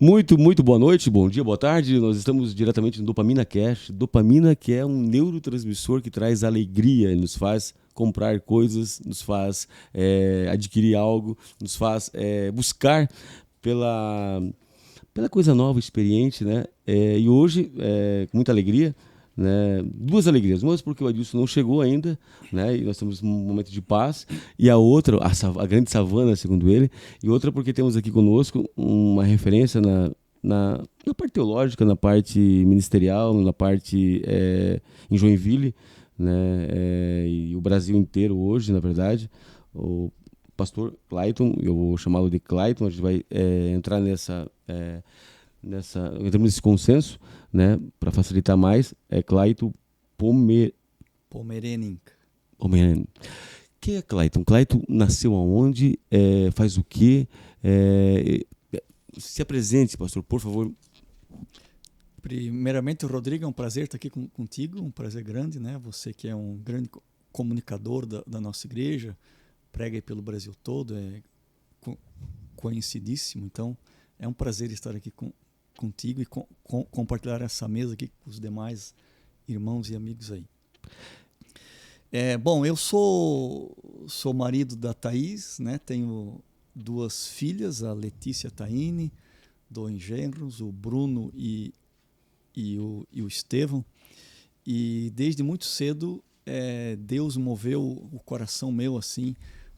Muito boa noite, bom dia, boa tarde. Nós estamos diretamente no Dopamina Cash. Dopamina, que é um neurotransmissor que traz alegria, nos faz comprar coisas, nos faz adquirir algo, nos faz buscar pela, pela coisa nova, experiente, né? E hoje, com muita alegria, né? Duas alegrias. Uma porque o Adilson não chegou ainda, né? E nós estamos num momento de paz. E a outra, a grande savana, segundo ele. E outra porque temos aqui conosco uma referência na parte teológica, na parte ministerial, na parte em Joinville, né? E o Brasil inteiro hoje, na verdade. O pastor Clayton, eu vou chamá-lo de Clayton, a gente vai entrar entramos nesse consenso, né, para facilitar mais, Clayton Pomeranian. Quem é Clayton? Clayton nasceu aonde? Faz o quê? Se apresente, pastor, por favor. Primeiramente, Rodrigo, é um prazer estar aqui contigo, um prazer grande, né? Você que é um grande comunicador da nossa igreja, prega aí pelo Brasil todo, é conhecidíssimo, então é um prazer estar aqui contigo e compartilhar essa mesa aqui com os demais irmãos e amigos aí. Bom, eu sou marido da Thaís, né? Tenho duas filhas, a Letícia Taine, dois genros, o Bruno e o Estevão. E desde muito cedo Deus moveu o coração meu assim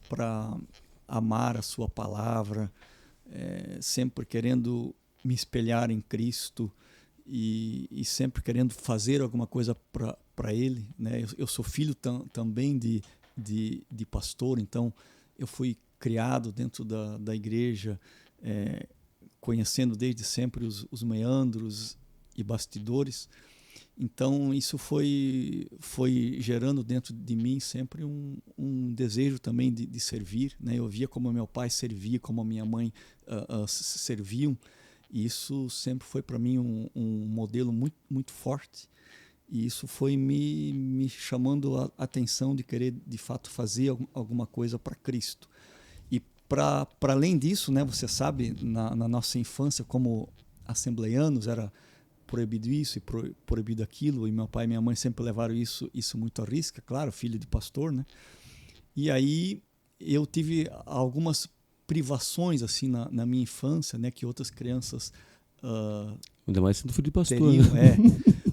para amar a sua palavra, sempre querendo me espelhar em Cristo e sempre querendo fazer alguma coisa para Ele, né? Eu sou filho também de pastor, então eu fui criado dentro da igreja, conhecendo desde sempre os meandros e bastidores. Então isso foi gerando dentro de mim sempre um desejo também de servir, né? Eu via como meu pai servia, como a minha mãe serviam, e isso sempre foi para mim um modelo muito, muito forte, e isso foi me chamando a atenção de querer de fato fazer alguma coisa para Cristo. E para além disso, né, você sabe, na nossa infância como assembleianos era proibido isso e proibido aquilo, e meu pai e minha mãe sempre levaram isso muito à risca, claro, filho de pastor, né? E aí eu tive algumas privações assim na minha infância, né, que outras crianças ainda mais sendo filho de pastor, teriam, né?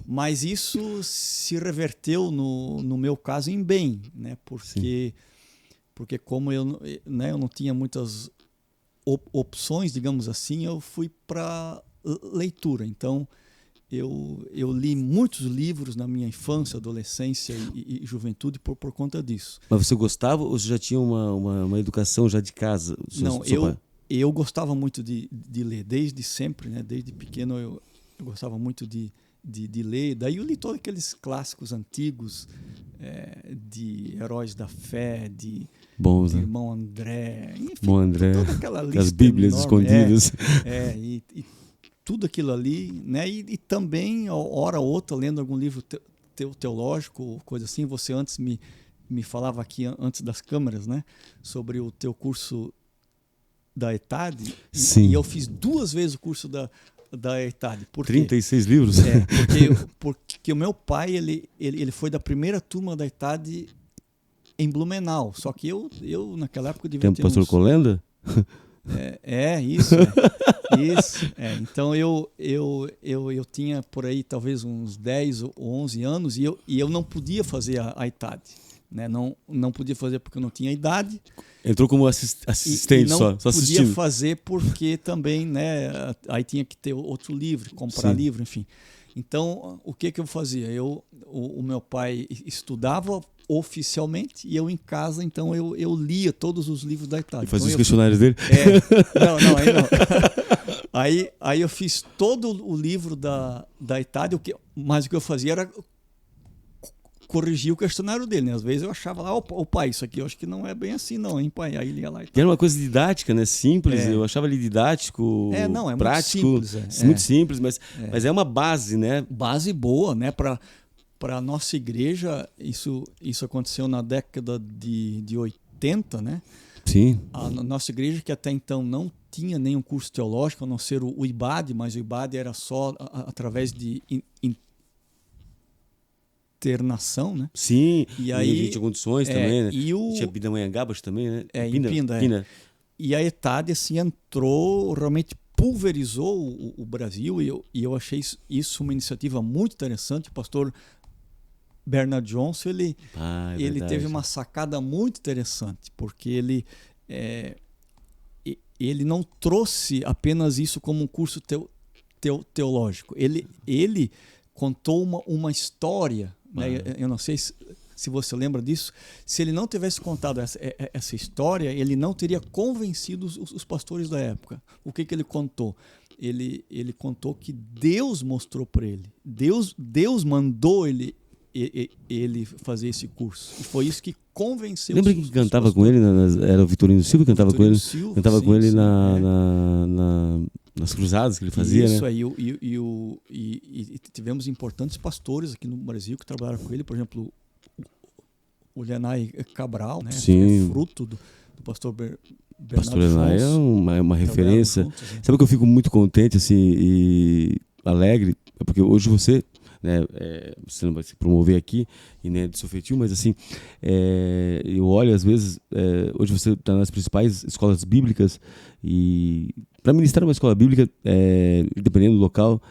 Mas isso se reverteu no meu caso em bem, né? Porque como eu não tinha muitas opções, digamos assim, eu fui para leitura. Então eu li muitos livros na minha infância, adolescência e juventude por conta disso. Mas você gostava ou você já tinha uma educação já de casa? Não, eu gostava muito de ler, desde sempre, né? Desde pequeno eu gostava muito de ler. Daí eu li todos aqueles clássicos antigos, de Heróis da Fé, de Irmão André, enfim, toda aquela lista. As Bíblias enorme, escondidas. E tudo aquilo ali, né? E também, hora ou outra, lendo algum livro teológico, coisa assim. Você antes me falava aqui, antes das câmeras, né? Sobre o teu curso da ETAD. Sim. E eu fiz 2 vezes o curso da ETAD. Por 36 livros? Porque o meu pai, ele foi da primeira turma da ETAD em Blumenau. Só que eu naquela época devia ter pastor Colenda? Isso. Então eu tinha por aí talvez uns 10 ou 11 anos e eu não podia fazer a ETAD, né? Não podia fazer porque eu não tinha idade. Entrou como assistente, só assistindo. Não podia fazer porque também, né? Aí tinha que ter outro livro, comprar livro, enfim. Então o que eu fazia? O meu pai estudava oficialmente e eu em casa, então eu lia todos os livros da ETAD. E fazia então, os questionários dele? Aí não. Aí eu fiz todo o livro da ETAD, mas o que eu fazia era corrigir o questionário dele, né? Às vezes eu achava lá, pai, isso aqui eu acho que não é bem assim não, hein, pai? Aí ele ia lá e tal. Era uma coisa didática, né? Simples, eu achava ele didático, prático. Muito simples. Muito simples, mas é uma base, né? Base boa, né? Para a nossa igreja, isso aconteceu na década de 80, né? Sim. A nossa igreja, que até então não tinha nenhum curso teológico, a não ser o IBAD, mas o IBAD era só através de internação, né? Sim, e aí tinha condições também, né? e Tinha Pindamonhangabas também, né? Em Pinda. E a ETAD assim, entrou, realmente pulverizou o Brasil, e eu achei isso uma iniciativa muito interessante. O pastor Bernard Johnson, ele teve uma sacada muito interessante, porque ele não trouxe apenas isso como um curso teológico. Ele contou uma história, né? Eu não sei se você lembra disso. Se ele não tivesse contado essa história, ele não teria convencido os pastores da época. O que ele contou? Ele contou que Deus mostrou para ele. Deus mandou ele fazer esse curso. E foi isso que convenceu. Lembra que cantava com ele? Era o Vitorino Silva que cantava com ele? Cantava com ele nas cruzadas que ele fazia, isso, né? E tivemos importantes pastores aqui no Brasil que trabalharam com ele. Por exemplo, o Lenay Cabral, né? Sim. É fruto do pastor Bernardo Pastor Lenay é uma referência. Juntos, né? Sabe que eu fico muito contente assim, e alegre? É porque hoje você, né, você não vai se promover aqui e nem é do seu feitio, mas assim, eu olho às vezes, hoje você está nas principais escolas bíblicas, e para ministrar uma escola bíblica, dependendo do local,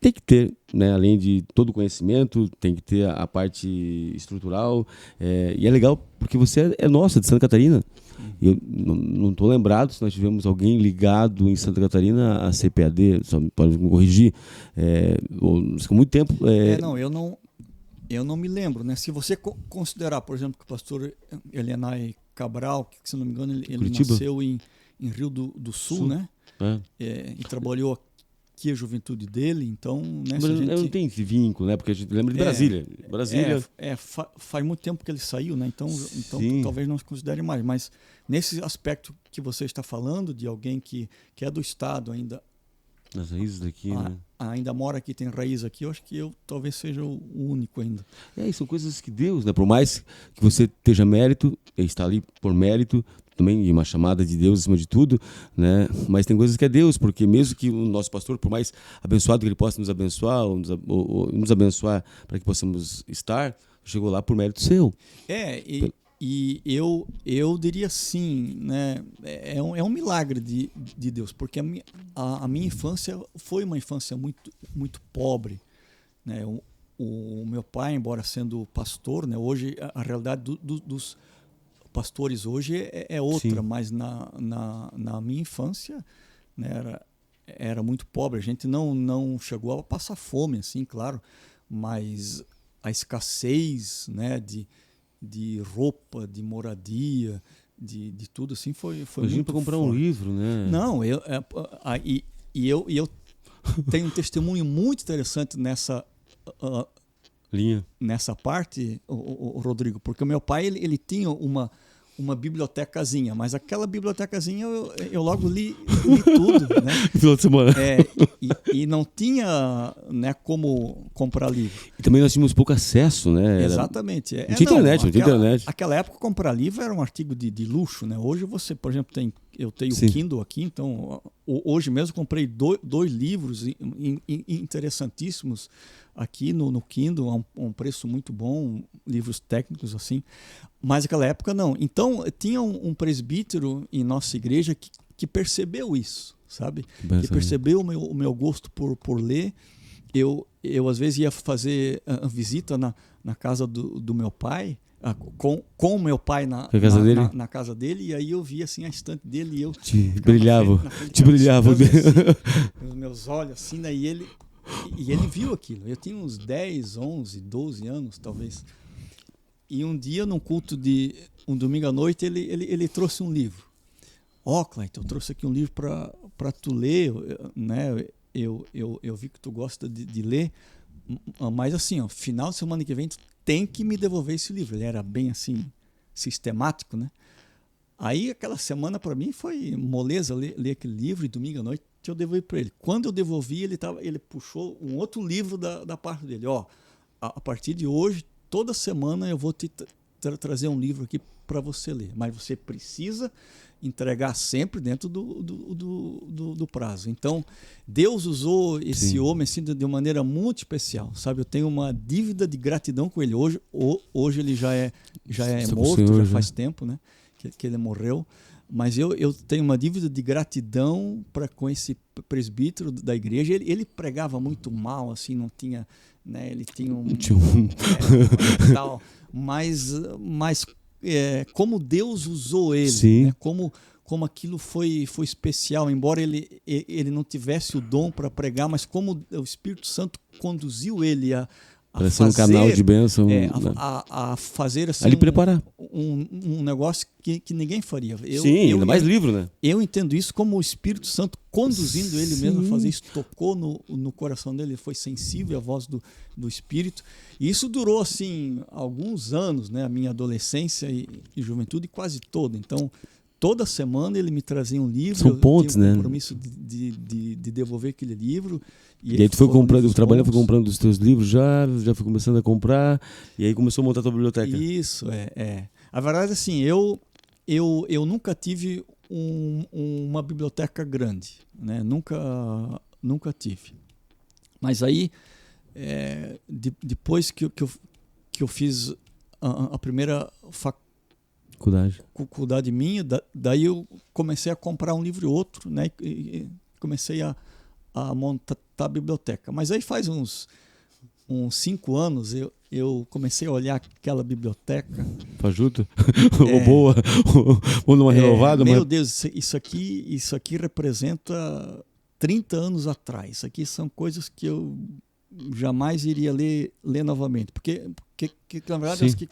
tem que ter, né, além de todo o conhecimento, tem que ter a parte estrutural, e é legal porque você é nossa, de Santa Catarina. Eu não estou lembrado se nós tivemos alguém ligado em Santa Catarina a CPAD, só pode me corrigir, há muito tempo. Não, eu não me lembro, né? Se você considerar, por exemplo, que o pastor Elenay Cabral, que se não me engano ele nasceu em Rio do Sul, né? E trabalhou aqui a juventude dele, então... Né, mas não tem esse vínculo, né? Porque a gente lembra de Brasília. Faz muito tempo que ele saiu, né? Então talvez não se considere mais. Mas nesse aspecto que você está falando, de alguém que é do Estado ainda... As raízes daqui, né? Ainda mora aqui, tem raiz aqui, eu acho que eu talvez seja o único ainda. E são coisas que Deus, né? Por mais que você esteja mérito, está ali por mérito, também uma chamada de Deus acima de tudo, né? Mas tem coisas que é Deus, porque mesmo que o nosso pastor, por mais abençoado que ele possa nos abençoar, ou nos abençoar para que possamos estar, chegou lá por mérito seu. E eu diria assim, né? É um milagre de Deus, porque a minha infância foi uma infância muito, muito pobre, né? O meu pai, embora sendo pastor, né? Hoje a realidade dos pastores hoje é outra. Sim. Mas na minha infância, né, era muito pobre. A gente não chegou a passar fome, assim, claro, mas a escassez, né, de roupa, de moradia, de tudo assim foi muito para comprar forte. Um livro, né? Não, eu tenho um testemunho muito interessante nessa linha, nessa parte, o Rodrigo, porque o meu pai ele tinha uma bibliotecazinha, mas aquela bibliotecazinha eu logo li tudo, né? Final de semana. E não tinha, né, como comprar livro. E também nós tínhamos pouco acesso, né? Exatamente. Não tinha internet. Aquela época comprar livro era um artigo de luxo, né? Hoje você, por exemplo, eu tenho o Kindle aqui, então hoje mesmo comprei dois livros interessantíssimos aqui no Kindle, a um preço muito bom, livros técnicos assim. Mas naquela época não. Então tinha um presbítero em nossa igreja que percebeu isso, sabe? Que percebeu o meu gosto por ler. Eu às vezes ia fazer a visita na casa do meu pai, com o meu pai na casa dele, e aí eu via assim a estante dele e eu brilhava os meus olhos assim, né? E ele viu aquilo. Eu tinha uns 10, 11, 12 anos talvez. E um dia, num culto de um domingo à noite, ele trouxe um livro. Clayton, eu trouxe aqui um livro para tu ler, né? Eu vi que tu gosta de ler, mas assim, final de semana que vem tu tem que me devolver esse livro. Ele era bem assim, sistemático, né? Aí aquela semana para mim foi moleza ler aquele livro, e domingo à noite eu devolvi para ele. Quando eu devolvi, ele puxou um outro livro da parte dele. A partir de hoje, toda semana eu vou te trazer um livro aqui para você ler, mas você precisa entregar sempre dentro do prazo. Então, Deus usou esse Sim. homem assim, de uma maneira muito especial, sabe? Eu tenho uma dívida de gratidão com ele. Hoje ele já é Está com o morto, Senhor, já já. faz tempo, né? Que ele morreu. Mas eu tenho uma dívida de gratidão com esse presbítero da igreja. Ele pregava muito mal, assim, não tinha, né? Ele tinha tal, mas como Deus usou ele, Sim. né? Como aquilo foi especial, embora ele não tivesse o dom para pregar, mas como o Espírito Santo conduziu ele a Para ser um canal de bênção. a fazer assim, A lhe preparar. um negócio que ninguém faria. Sim, ainda mais livro, né? Eu entendo isso como o Espírito Santo conduzindo ele mesmo a fazer isso, tocou no coração dele, ele foi sensível à voz do Espírito. E isso durou assim alguns anos, né? A minha adolescência e juventude quase toda. Então, toda semana ele me trazia um livro. São pontos, eu tinha né? o compromisso de devolver aquele livro. E aí tu foi comprando, trabalhando, foi comprando os teus livros já foi começando a comprar, e aí começou a montar a tua biblioteca. Isso, A verdade, assim, eu nunca tive uma biblioteca grande, né? Nunca tive. Mas aí, depois que eu fiz a primeira faculdade minha, daí eu comecei a comprar um livro e outro, né? E comecei a montar a biblioteca. Mas aí faz uns 5 anos eu comecei a olhar aquela biblioteca. Fajuto? Ou boa? Ou numa renovada? Meu Deus, isso aqui representa 30 anos atrás. Isso aqui são coisas que eu jamais iria ler novamente. Porque na verdade, acho que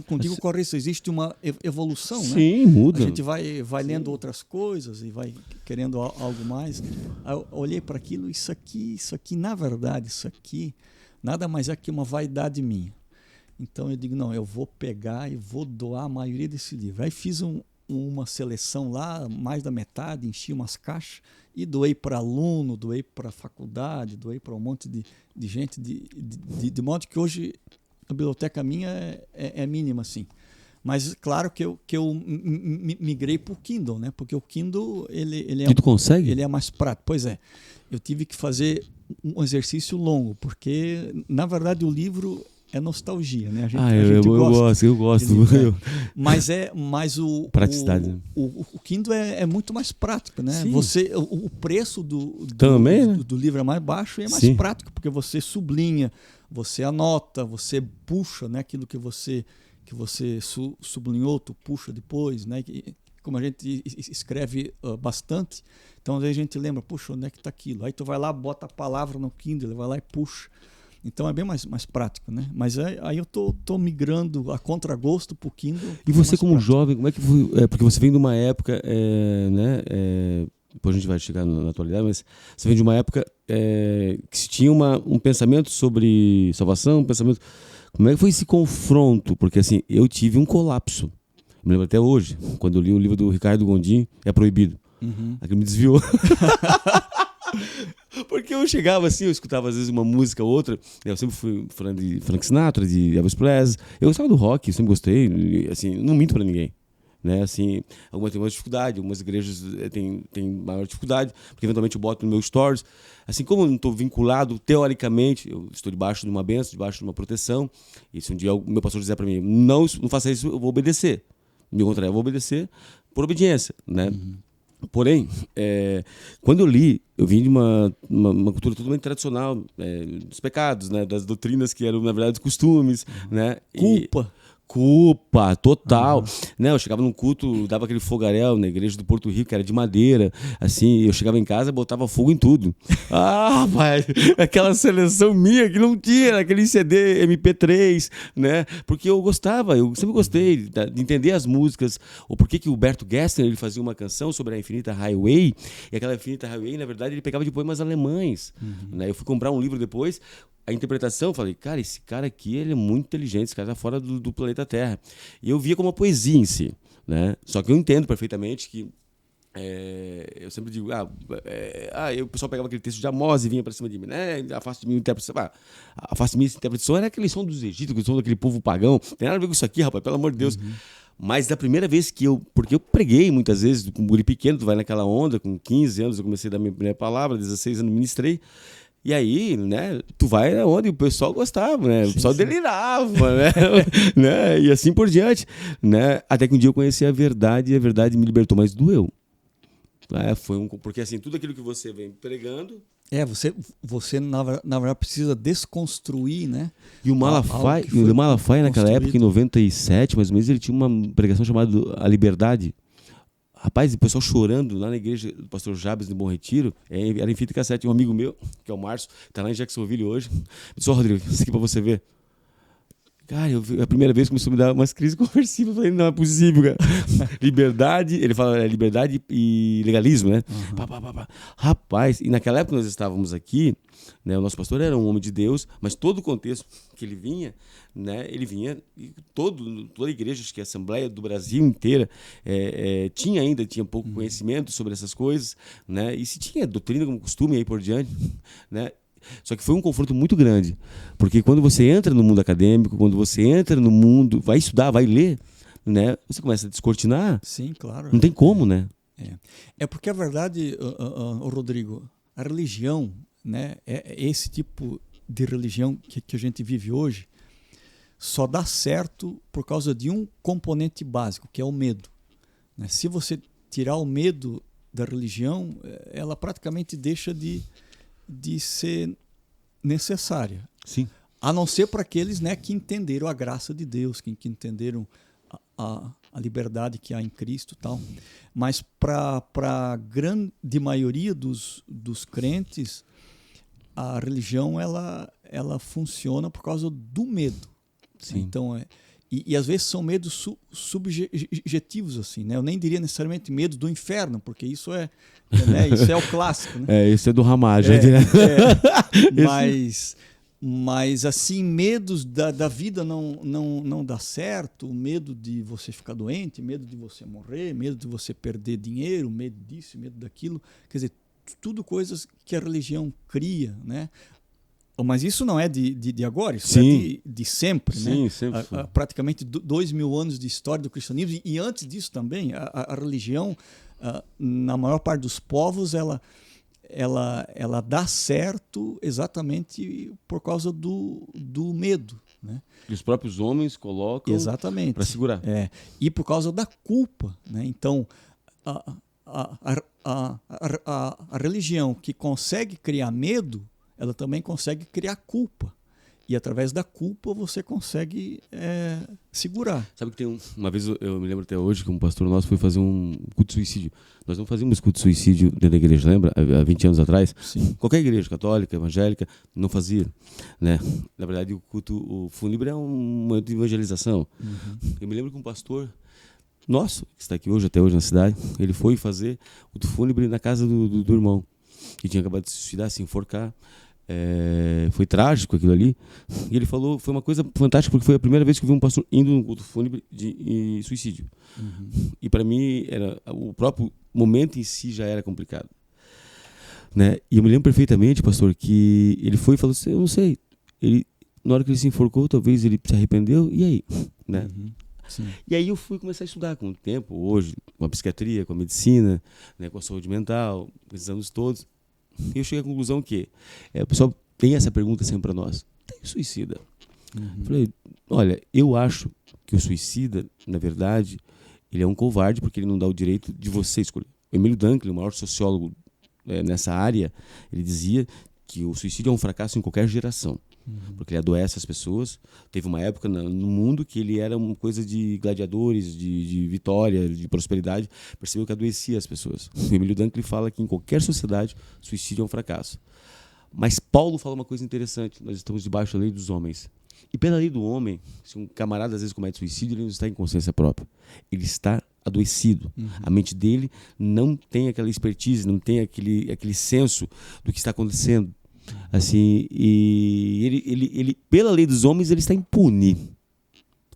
contigo corre isso. Existe uma evolução, né? Sim, muda. A gente vai lendo outras coisas e vai querendo algo mais. Aí eu olhei para aquilo, isso aqui, na verdade, isso aqui nada mais é que uma vaidade minha. Então eu digo, não, eu vou pegar e vou doar a maioria desse livro. Aí fiz uma seleção lá, mais da metade, enchi umas caixas e doei para aluno, doei para faculdade, doei para um monte de gente, de modo que hoje a biblioteca minha é mínima, assim. Mas claro que eu migrei para o Kindle, né? Porque o Kindle ele tu consegue? Ele é mais prático. Pois é, eu tive que fazer um exercício longo, porque na verdade o livro é nostalgia, né? Eu gosto. Mas o praticidade. O Kindle é muito mais prático, né? Sim. O preço do livro é mais baixo e é mais prático, porque você sublinha, você anota, você puxa, né? Aquilo que você sublinhou, tu puxa depois, né? Como a gente escreve bastante, então às vezes a gente lembra, puxa, onde é que está aquilo? Aí tu vai lá, bota a palavra no Kindle, ele vai lá e puxa. Então é bem mais prático, né? Mas aí eu tô migrando a contragosto pro Kindle. E você como jovem, como é que foi? Porque você vem de uma época, né? Depois a gente vai chegar na atualidade, mas você vem de uma época que se tinha um pensamento sobre salvação, um pensamento... Como é que foi esse confronto? Porque assim, eu tive um colapso. Me lembro até hoje, quando eu li o livro do Ricardo Gondim, É Proibido. Uhum. Aquilo me desviou. Porque eu chegava assim, eu escutava às vezes uma música ou outra. Eu sempre fui falando de Frank Sinatra, de Elvis Presley. Eu gostava do rock, eu sempre gostei. Assim, não minto pra ninguém. Né, assim, algumas têm mais dificuldade, algumas igrejas têm maior dificuldade, porque eventualmente eu boto no meu stories. Assim como eu não estou vinculado teoricamente, eu estou debaixo de uma bênção, debaixo de uma proteção, e se um dia o meu pastor disser para mim, não faça isso, eu vou obedecer. Me contrário, eu vou obedecer por obediência, né? Uhum. Porém, quando eu li, eu vim de uma cultura totalmente tradicional, dos pecados, né, das doutrinas que eram, na verdade, costumes, né? Culpa total, né? Eu chegava num culto, dava aquele fogaréu na igreja do Porto Rico, que era de madeira, assim, eu chegava em casa e botava fogo em tudo. Pai, aquela seleção minha que não tinha, aquele CD MP3, né? Porque eu sempre gostei de entender as músicas, ou por que o Humberto Gessner, ele fazia uma canção sobre a Infinita Highway, e aquela Infinita Highway, na verdade, ele pegava de poemas alemães, né? Eu fui comprar um livro depois, a interpretação, eu falei, cara, esse cara aqui, ele é muito inteligente, esse cara tá fora do planeta Terra. E eu via como uma poesia em si, né? Só que eu entendo perfeitamente que eu sempre digo, o pessoal pegava aquele texto de Amós e vinha para cima de mim, né? Afaste de mim, interpretação. Afaste de mim, essa interpretação era aquele som dos egípcios, aquele som daquele povo pagão. Não tem nada a ver com isso aqui, rapaz, pelo amor de Deus. Mas da primeira vez que porque eu preguei muitas vezes, com um guri pequeno, tu vai naquela onda, com 15 anos eu comecei a dar minha primeira palavra, 16 anos ministrei. E aí, né, tu vai onde o pessoal gostava, né? O pessoal delirava, né? né? E assim por diante, né? Até que um dia eu conheci a verdade e a verdade me libertou, mas doeu. Porque assim, tudo aquilo que você vem pregando... Você na verdade precisa desconstruir, né? E o Malafaia naquela época, em 97, mais ou menos, ele tinha uma pregação chamada A Liberdade. Rapaz, o pessoal chorando lá na igreja do pastor Jabes de Bom Retiro, era em fita cassete. Um amigo meu, que é o Márcio, está lá em Jacksonville hoje, disse: Rodrigo, isso aqui para você ver. Cara, a primeira vez começou a me dar umas crises conversivas. Eu falei, não é possível, cara. Liberdade, ele fala liberdade e legalismo, né? Uhum. Rapaz, e naquela época nós estávamos aqui, né? O nosso pastor era um homem de Deus, mas todo o contexto que ele vinha, né? Ele vinha, toda a igreja, acho que a Assembleia do Brasil inteira tinha pouco conhecimento sobre essas coisas, né? E se tinha doutrina como costume aí por diante, né? Só que foi um confronto muito grande, porque quando você entra no mundo acadêmico, quando você entra no mundo, vai estudar, vai ler, né? Você começa a descortinar. Sim, claro. Não tem como, né? É porque a verdade, Rodrigo, a religião, né? Esse tipo de religião que a gente vive hoje só dá certo por causa de um componente básico, que é o medo, né? Se você tirar o medo da religião, ela praticamente deixa de ser necessária. Sim. A não ser para aqueles, né, que entenderam a graça de Deus, que entenderam a liberdade que há em Cristo e tal. Mas para a grande maioria dos crentes, a religião ela funciona por causa do medo. Sim. Então, e às vezes são medos subjetivos, assim, né? Eu nem diria necessariamente medo do inferno, porque isso isso é o clássico, né? Isso é do Ramagem. Mas assim, medos da vida não dar certo, medo de você ficar doente, medo de você morrer, medo de você perder dinheiro, medo disso, medo daquilo. Quer dizer, tudo coisas que a religião cria, né? Mas isso não é de agora, isso Sim. é de sempre, Sim, né? sempre. Praticamente 2000 anos de história do cristianismo, e antes disso também, a religião, na maior parte dos povos, ela dá certo exatamente por causa do medo, né? Que os próprios homens colocam para segurar. E por causa da culpa, né? Então, a religião que consegue criar medo, ela também consegue criar culpa. E através da culpa você consegue segurar. Sabe que tem uma vez, eu me lembro até hoje, que um pastor nosso foi fazer um culto de suicídio. Nós não fazíamos culto de suicídio dentro da igreja, lembra? Há 20 anos atrás. Sim. Qualquer igreja, católica, evangélica, não fazia, né? Na verdade, o fúnebre é um momento de evangelização. Uhum. Eu me lembro que um pastor nosso, que está aqui hoje, até hoje na cidade, ele foi fazer o fúnebre na casa do irmão, que tinha acabado de se suicidar, se enforcar. Foi trágico aquilo ali. E ele falou, foi uma coisa fantástica, porque foi a primeira vez que eu vi um pastor indo num culto fúnebre de suicídio. Uhum. E para mim, o próprio momento em si já era complicado, né? E eu me lembro perfeitamente, pastor, que ele foi e falou assim: eu não sei, na hora que ele se enforcou, talvez ele se arrependeu, e aí? Né? Uhum. Sim. E aí eu fui começar a estudar com o tempo, hoje, com a psiquiatria, com a medicina, né, com a saúde mental, esses anos todos. E eu cheguei à conclusão que o pessoal tem essa pergunta sempre para nós: tem suicida? Uhum. Falei, olha, eu acho que o suicida, na verdade, ele é um covarde, porque ele não dá o direito de você escolher. O Emílio Dunkley, o maior sociólogo nessa área, ele dizia que o suicídio é um fracasso em qualquer geração. Uhum. Porque ele adoece as pessoas. Teve uma época no mundo que ele era uma coisa de gladiadores, de vitória, de prosperidade. Percebeu que adoecia as pessoas. O Emílio Dunkley fala que em qualquer sociedade, suicídio é um fracasso. Mas Paulo fala uma coisa interessante: nós estamos debaixo da lei dos homens. E pela lei do homem, se um camarada às vezes comete suicídio, ele não está em consciência própria. Ele está adoecido. Uhum. A mente dele não tem aquela expertise, não tem aquele senso do que está acontecendo. Assim, e ele pela lei dos homens, ele está impune.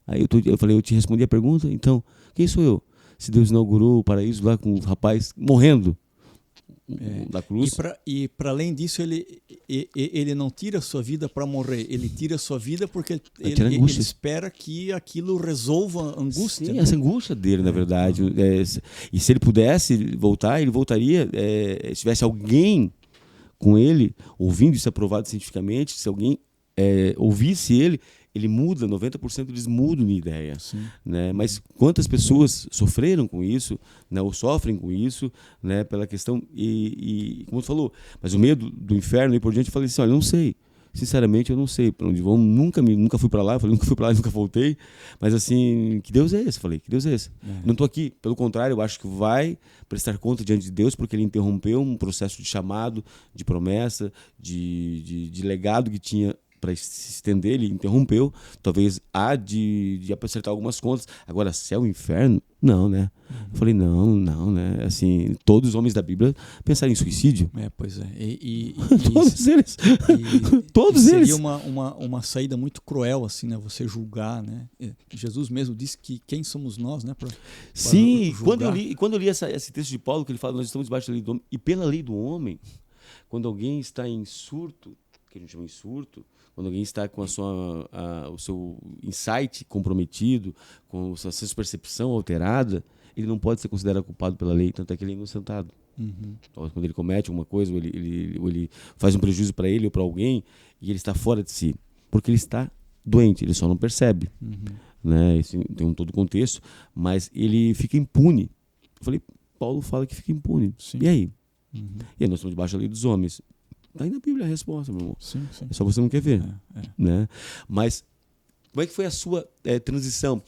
Aí eu falei, eu te respondi a pergunta, então, quem sou eu? Se Deus inaugurou o paraíso lá com o rapaz morrendo, da cruz. E para além disso, ele não tira a sua vida para morrer, ele tira a sua vida porque ele espera que aquilo resolva a angústia. Sim, né? essa angústia dele, na verdade. E se ele pudesse voltar, ele voltaria se tivesse alguém com ele, ouvindo isso aprovado cientificamente, se alguém ouvisse ele muda, 90% eles mudam de ideia. Né? Mas quantas pessoas sofreram com isso, né? Ou sofrem com isso, né? Pela questão, e como você falou, mas o medo do inferno e por diante, eu falei assim, olha, eu não sei, sinceramente eu não sei para onde vão, nunca fui para lá, eu falei, nunca fui para lá, nunca voltei, mas assim, que Deus é esse? Eu falei, que Deus é esse? Não estou aqui, pelo contrário, eu acho que vai prestar conta diante de Deus, porque ele interrompeu um processo de chamado, de promessa, de legado que tinha para se estender, ele interrompeu, talvez há de acertar algumas contas. Agora, céu e inferno? Não, né? Eu falei, não, né? Assim, todos os homens da Bíblia pensaram em suicídio. Pois é. Todos eles. Todos eles. Seria uma saída muito cruel, assim, né? Você julgar, né? Jesus mesmo disse que quem somos nós, né? Sim, quando eu li esse texto de Paulo, que ele fala, nós estamos debaixo da lei do homem, e pela lei do homem, quando alguém está em surto, que a gente chama de surto, quando alguém está com o seu insight comprometido, com a sua percepção alterada, ele não pode ser considerado culpado pela lei, tanto é que ele é inocentado. Então, quando ele comete alguma coisa, ou ele faz um prejuízo para ele ou para alguém, e ele está fora de si, porque ele está doente, ele só não percebe. Né? Isso tem todo o contexto, mas ele fica impune. Eu falei, Paulo fala que fica impune. Sim. E aí? E aí nós estamos debaixo da lei dos homens. Está aí na Bíblia a resposta, meu irmão. Sim. É só você não quer ver. Né? Mas como é que foi a sua transição?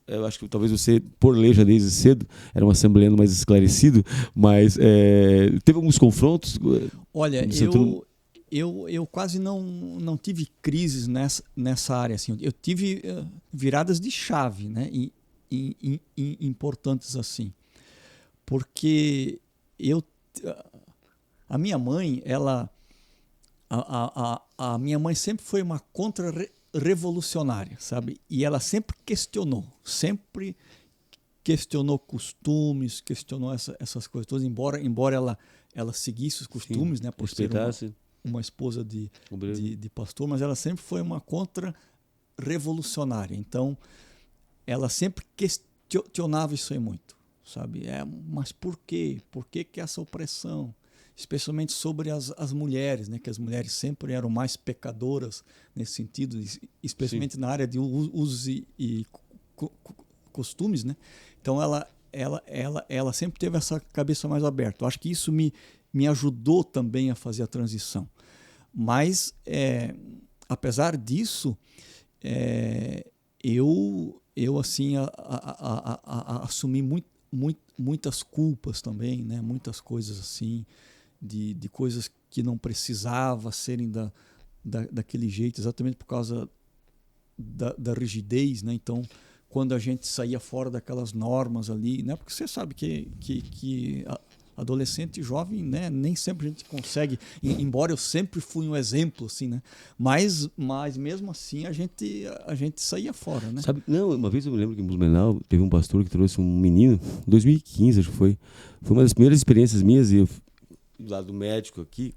Eu acho que talvez você, por ler já desde cedo, era um assembleano mais esclarecido, mas teve alguns confrontos? Olha, eu quase não tive crises nessa área. Assim. Eu tive viradas de chave, né? Importantes assim. Porque a minha mãe, a minha mãe sempre foi uma contra-revolucionária, sabe? E ela sempre questionou costumes, questionou essas coisas todas, embora ela seguisse os costumes, né? Por ser uma esposa de pastor, mas ela sempre foi uma contra-revolucionária. Então, ela sempre questionava isso aí muito, sabe? Mas por quê? Por que essa opressão? Especialmente sobre as mulheres, né? Que as mulheres sempre eram mais pecadoras nesse sentido, especialmente na área de usos e costumes, né? Então ela sempre teve essa cabeça mais aberta. Eu acho que isso me ajudou também a fazer a transição. Mas apesar disso, eu assim assumi muitas culpas também, né? Muitas coisas assim. De coisas que não precisava serem daquele jeito, exatamente por causa da rigidez, né? Então, quando a gente saía fora daquelas normas ali, né? Porque você sabe que adolescente e jovem, né? Nem sempre a gente consegue, embora eu sempre fui um exemplo, assim, né? Mas mesmo assim a gente saía fora, né? Sabe, uma vez eu me lembro que em Blumenau teve um pastor que trouxe um menino, em 2015 acho que foi uma das primeiras experiências minhas, e eu do lado do médico aqui,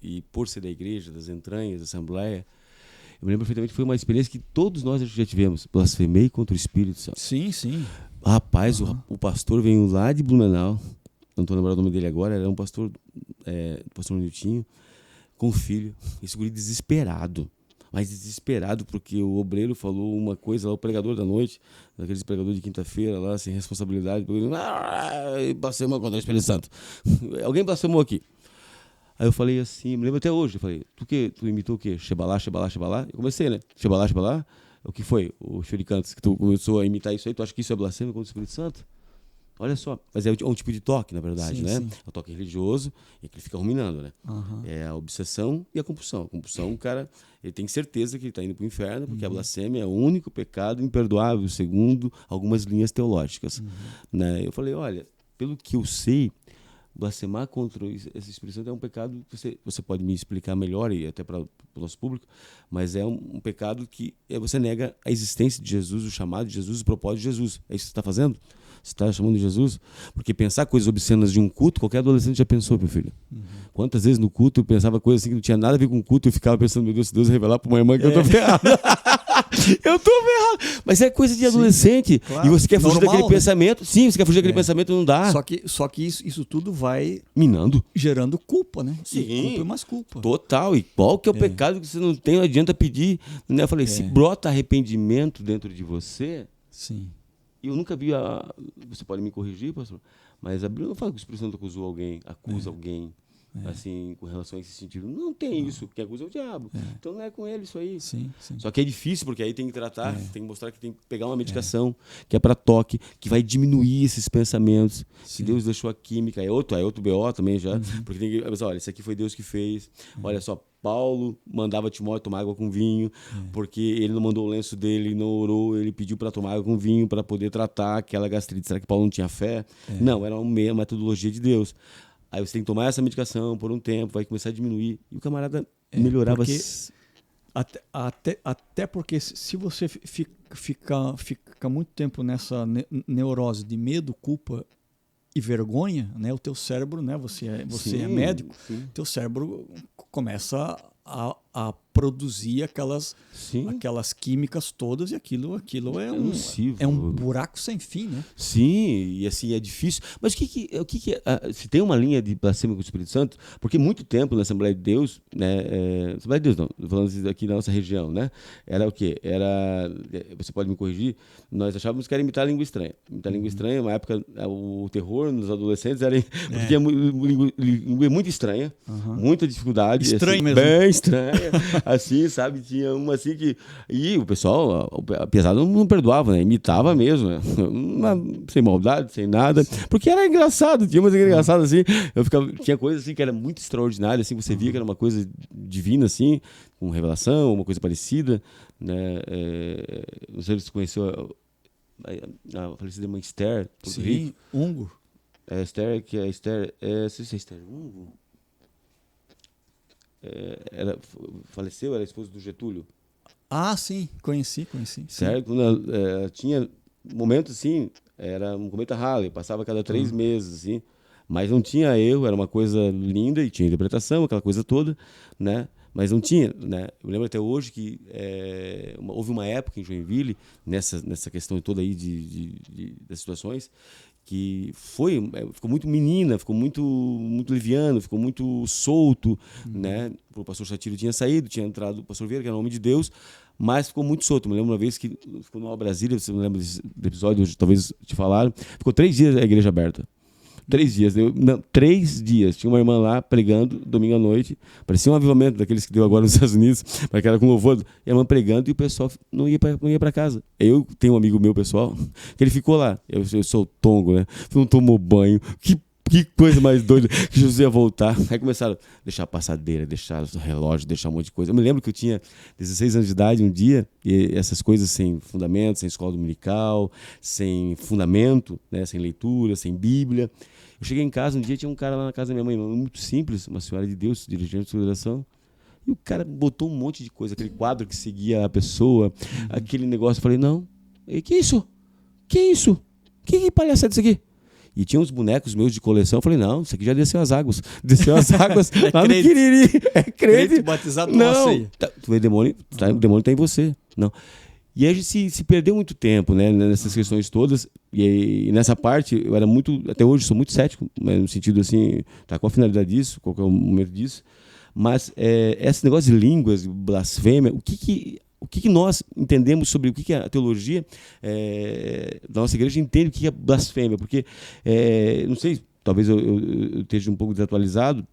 e por ser da igreja, das entranhas, da assembleia, eu me lembro perfeitamente que foi uma experiência que todos nós já tivemos. Blasfemei contra o Espírito Santo. Sim. Rapaz, o pastor veio lá de Blumenau, não estou lembrando o nome dele agora, era um pastor, pastor Niltinho, com o filho, esse guri desesperado. Mas desesperado porque o obreiro falou uma coisa lá, o pregador da noite, aqueles pregadores de quinta-feira lá, sem responsabilidade, blasfemou contra o Espírito Santo. Alguém blasfemou aqui. Aí eu falei assim, me lembro até hoje, eu falei, tu imitou o quê? Shebalá? Eu comecei, né? Shebalá? O que foi? O Shurikantes, que tu começou a imitar isso aí, tu acha que isso é blasfêmia contra o Espírito Santo? Olha só, mas é um tipo de toque, na verdade, né? Sim. É o toque religioso, e que ele fica ruminando, né? É a obsessão e a compulsão. A compulsão, o cara, ele tem certeza que ele está indo para o inferno, porque a blasfêmia é o único pecado imperdoável, segundo algumas linhas teológicas. Né? Eu falei, olha, pelo que eu sei, blasfemar contra esse Espírito Santo é um pecado que você pode me explicar melhor e até para o nosso público, mas é um pecado que você nega a existência de Jesus, o chamado de Jesus, o propósito de Jesus. É isso que você está fazendo? Você está chamando de Jesus? Porque pensar coisas obscenas de um culto, qualquer adolescente já pensou, meu filho. Quantas vezes no culto eu pensava coisas assim que não tinha nada a ver com o culto, eu ficava pensando, meu Deus, se Deus revelar para uma irmã que eu estou ferrado. Eu estou ferrado. Mas é coisa de adolescente. Claro. E você quer fugir daquele pensamento. Sim, você quer fugir daquele pensamento, não dá. Só que isso tudo vai minando. Gerando culpa, né? Sim. E culpa e mais culpa. Total. E qual que é o pecado que você não tem, não adianta pedir. Né? Eu falei, se brota arrependimento dentro de você... Sim. Eu nunca vi você pode me corrigir, pastor, mas a Bíblia não fala que o Espírito Santo acusou alguém, acusa alguém, assim, com relação a esse sentido. Não tem isso, quem acusa é o diabo. Então não é com ele isso aí. Sim. Só que é difícil, porque aí tem que tratar, tem que mostrar que tem que pegar uma medicação que é para toque, que vai diminuir esses pensamentos, que Deus deixou a química. É outro BO também já, porque tem que pensar, olha, isso aqui foi Deus que fez, olha só, Paulo mandava Timóteo tomar água com vinho, porque ele não mandou o lenço dele, não orou, ele pediu para tomar água com vinho para poder tratar aquela gastrite. Será que Paulo não tinha fé? Não, era uma metodologia de Deus. Aí você tem que tomar essa medicação por um tempo, vai começar a diminuir. E o camarada melhorava. Até porque se você fica muito tempo nessa neurose de medo, culpa e vergonha, né? O teu cérebro, né? Você é médico, teu cérebro começa a produzir aquelas químicas todas, e aquilo é um buraco sem fim, né? Sim, e assim é difícil. Mas o que se tem uma linha de blasfêmia com o Espírito Santo, porque muito tempo na Assembleia de Deus, né? Assembleia de Deus não, falando aqui na nossa região, né? Era o quê? Você pode me corrigir? Nós achávamos que era imitar a língua estranha. Imitar a língua estranha, uma época o terror nos adolescentes era porque tinha língua muito estranha, muita dificuldade, estranho assim, mesmo. Bem estranha. Assim, sabe? Tinha uma assim que... E o pessoal, apesar de não perdoava, né? Imitava mesmo, né? Sem maldade, sem nada. Porque era engraçado, tinha umas engraçadas assim. Tinha coisas assim que era muito extraordinária, assim, você via que era uma coisa divina, assim, com revelação, uma coisa parecida, né? Não sei se você conheceu a falecida irmã Esther, Porto Rico. Ungo. Esther, que é Esther... Não sei se é Esther Ungo. Faleceu, era esposa do Getúlio. Ah, sim, conheci. Certo? Quando ela tinha momentos assim, era um cometa Halley, passava a cada 3 meses, assim, mas não tinha erro, era uma coisa linda e tinha interpretação, aquela coisa toda, né? Mas não tinha, né? Eu lembro até hoje que houve uma época em Joinville, nessa questão toda aí das situações, que ficou muito menina, ficou muito liviano, ficou muito solto, né? O pastor Chatiro tinha saído, tinha entrado o pastor Vieira, que era um homem de Deus, mas ficou muito solto. Me lembro uma vez que ficou numa Brasília, você me lembra desse episódio, talvez te falaram, ficou 3 dias a igreja aberta. 3 dias. 3 dias. Tinha uma irmã lá pregando, domingo à noite. Parecia um avivamento daqueles que deu agora nos Estados Unidos, para que era com louvor. E a irmã pregando e o pessoal não ia para casa. Eu tenho um amigo meu, pessoal, que ele ficou lá. Eu sou tongo, né? Não tomou banho. Que coisa mais doida, que Jesus ia voltar. Aí começaram a deixar a passadeira, deixar o relógio, deixar um monte de coisa. Eu me lembro que eu tinha 16 anos de idade um dia, e essas coisas sem fundamento, sem escola dominical, sem fundamento, né, sem leitura, sem Bíblia. Eu cheguei em casa um dia, tinha um cara lá na casa da minha mãe, muito simples, uma senhora de Deus, dirigente de oração, e o cara botou um monte de coisa, aquele quadro que seguia a pessoa, aquele negócio. Eu falei, não, que isso? Que isso? Que palhaçada isso aqui? E tinha uns bonecos meus de coleção. Eu falei, não, isso aqui já desceu as águas. Desceu as águas lá no Quiriri. É crente. Batizado não. Tu vê, o demônio está em você. Não. E aí a gente se perdeu muito tempo, né, nessas questões todas. E nessa parte, eu era muito... Até hoje, sou muito cético, né, no sentido assim, tá, qual a finalidade disso, qual é o momento disso. Mas esse negócio de línguas, blasfêmia, o que nós entendemos sobre o que a teologia da nossa igreja entende o que é blasfêmia? Porque, não sei, talvez eu esteja um pouco desatualizado,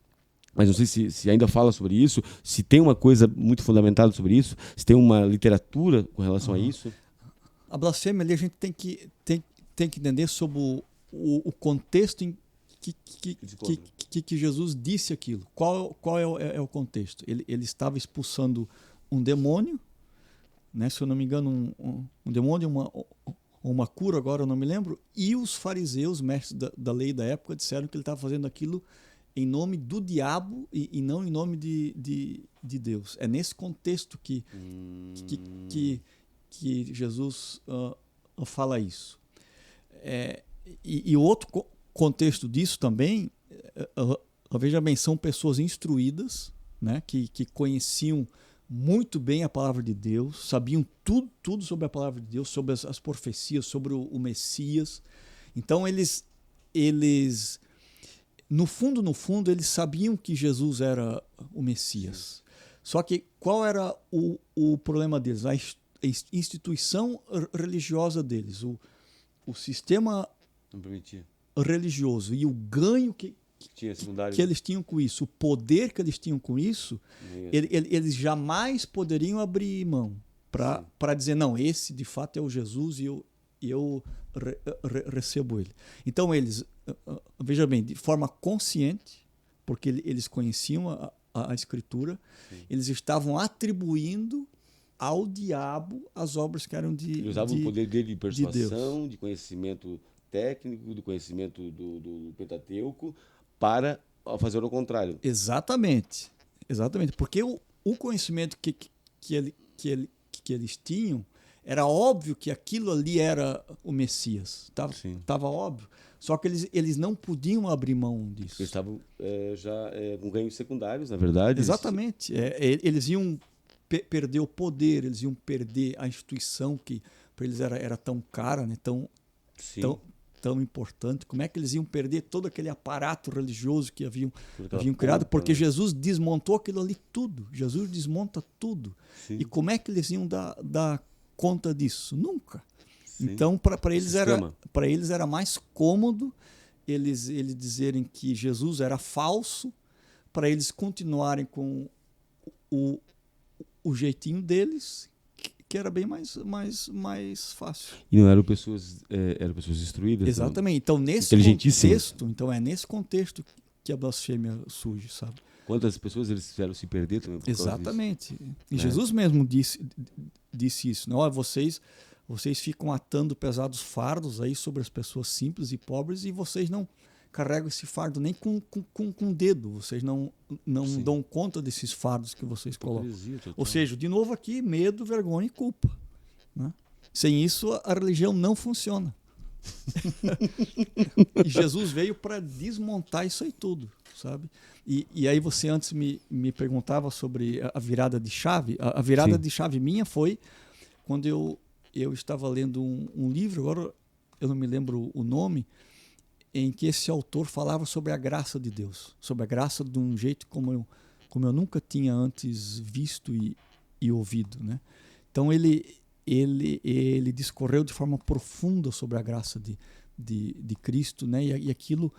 mas não sei se ainda fala sobre isso, se tem uma coisa muito fundamentada sobre isso, se tem uma literatura com relação a isso. A blasfêmia ali a gente tem que entender sobre o contexto em que Jesus disse aquilo. Qual é o contexto? Ele estava expulsando um demônio, né? Se eu não me engano, um demônio, uma cura, agora eu não me lembro, e os fariseus, mestres da lei da época, disseram que ele estava fazendo aquilo em nome do diabo e não em nome de Deus. É nesse contexto que Jesus fala isso. E outro contexto disso também, veja bem, são pessoas instruídas, né, que conheciam muito bem a palavra de Deus, sabiam tudo sobre a palavra de Deus, sobre as profecias, sobre o Messias. Então eles no fundo, eles sabiam que Jesus era o Messias. Só que qual era o problema deles? A instituição religiosa deles, o sistema religioso e o ganho que eles tinham com isso, o poder que eles tinham com isso, eles jamais poderiam abrir mão para dizer, não, esse de fato é o Jesus e eu recebo ele. Então eles, veja bem, de forma consciente, porque eles conheciam a Escritura, eles estavam atribuindo ao diabo as obras que eram de Deus. Ele usava o poder dele de persuasão, de conhecimento técnico, do conhecimento do Pentateuco, para fazer o contrário. Exatamente. Porque o conhecimento que eles tinham, era óbvio que aquilo ali era o Messias. Estava óbvio. Só que eles não podiam abrir mão disso. Eles estavam já com ganhos secundários, na verdade. Exatamente. Eles iam perder o poder, eles iam perder a instituição que para eles era tão cara, né? Tão importante. Como é que eles iam perder todo aquele aparato religioso que haviam criado? Porque Jesus desmontou aquilo ali tudo. Jesus desmonta tudo. Sim. E como é que eles iam dar conta disso? Nunca. Sim. Então, para eles era mais cômodo eles dizerem que Jesus era falso, para eles continuarem com o jeitinho deles, que era bem mais fácil. E não eram pessoas instruídas? Exatamente. Então, nesse contexto que a blasfêmia surge, sabe? Quantas pessoas eles fizeram se perder também por causa disso? Exatamente. E Jesus mesmo disse isso. Não, vocês ficam atando pesados fardos aí sobre as pessoas simples e pobres e vocês não carregam esse fardo nem com o dedo. Vocês não dão conta desses fardos que vocês colocam. Ou seja, de novo aqui, medo, vergonha e culpa. Né? Sem isso, a religião não funciona. E Jesus veio para desmontar isso aí tudo, sabe? E aí você antes me perguntava sobre a virada de chave. A virada de chave minha foi quando eu estava lendo um livro, agora eu não me lembro o nome, em que esse autor falava sobre a graça de Deus, sobre a graça de um jeito como eu nunca tinha antes visto e ouvido, né? Então ele discorreu de forma profunda sobre a graça de Cristo, né? E aquilo,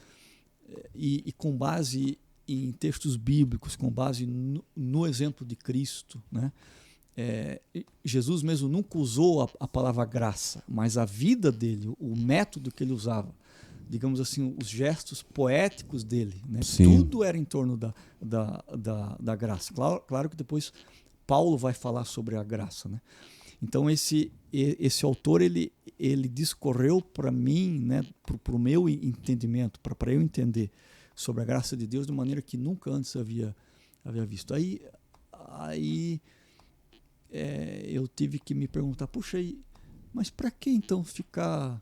e com base em textos bíblicos, com base no exemplo de Cristo, né? Jesus mesmo nunca usou a palavra graça, mas a vida dele, o método que ele usava, digamos assim, os gestos poéticos dele, né? Tudo era em torno da graça. Claro que depois Paulo vai falar sobre a graça, né? Então esse autor ele discorreu para mim, né, para o meu entendimento, para eu entender sobre a graça de Deus de maneira que nunca antes havia visto. Aí eu tive que me perguntar, puxa, mas para que então ficar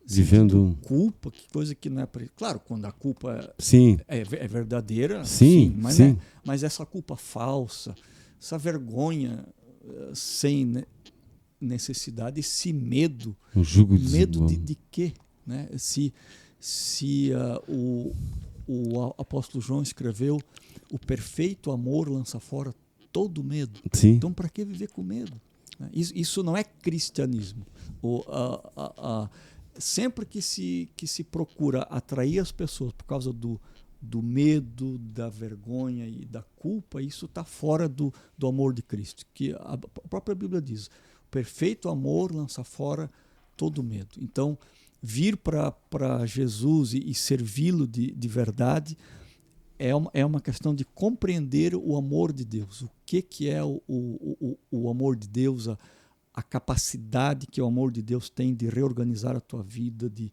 vivendo culpa, que coisa que não é para... Claro, quando a culpa é verdadeira, mas essa culpa falsa, essa vergonha sem necessidade, esse medo, um jugo medo de quê? Né? Se o apóstolo João escreveu, o perfeito amor lança fora todo medo. Sim. Então, para que viver com medo? Isso não é cristianismo. Sempre que se procura atrair as pessoas por causa do medo, da vergonha e da culpa, isso está fora do amor de Cristo. Que a própria Bíblia diz, o perfeito amor lança fora todo medo. Então, vir para Jesus e servi-lo de verdade é uma questão de compreender o amor de Deus. O que é o amor de Deus, a capacidade que o amor de Deus tem de reorganizar a tua vida, de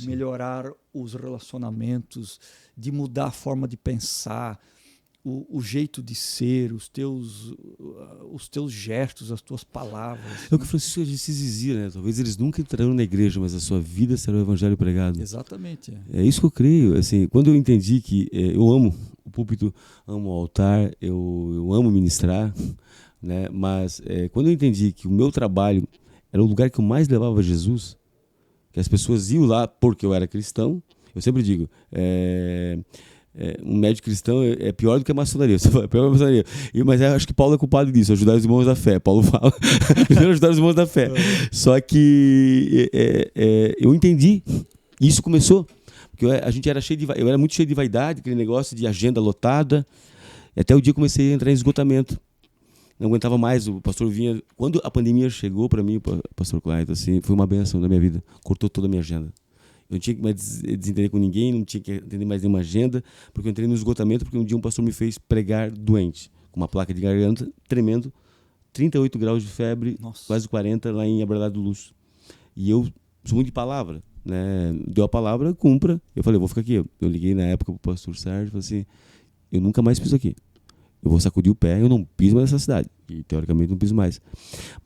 melhorar os relacionamentos, de mudar a forma de pensar, o jeito de ser, os teus gestos, as tuas palavras. É o que o Francisco de Assis dizia, né? Talvez eles nunca entrarão na igreja, mas a sua vida será o evangelho pregado. Exatamente. É isso que eu creio. Assim, quando eu entendi que eu amo o púlpito, amo o altar, eu amo ministrar, né? Mas quando eu entendi que o meu trabalho era o lugar que eu mais levava a Jesus, que as pessoas iam lá porque eu era cristão, eu sempre digo, um médico cristão é pior do que a maçonaria. É pior que a maçonaria. Mas eu acho que Paulo é culpado disso, ajudar os irmãos da fé. Paulo fala, primeiro ajudar os irmãos da fé. Só que eu entendi, e isso começou, porque a gente era eu era muito cheio de vaidade, aquele negócio de agenda lotada, até o dia que comecei a entrar em esgotamento. Não aguentava mais, o pastor vinha... Quando a pandemia chegou para mim, o pastor Clayton, assim, foi uma benção na minha vida, cortou toda a minha agenda. Eu não tinha que mais desentender com ninguém, não tinha que atender mais nenhuma agenda, porque eu entrei no esgotamento, porque um dia um pastor me fez pregar doente, com uma placa de garganta, tremendo, 38 graus de febre, Nossa. quase 40, lá em Abrelado do Luz. E eu sou muito de palavra, né? Deu a palavra, cumpra. Eu falei, eu vou ficar aqui. Eu liguei na época pro pastor Sérgio e falei assim, eu nunca mais piso aqui. Eu vou sacudir o pé, eu não piso mais nessa cidade. E, teoricamente, não piso mais.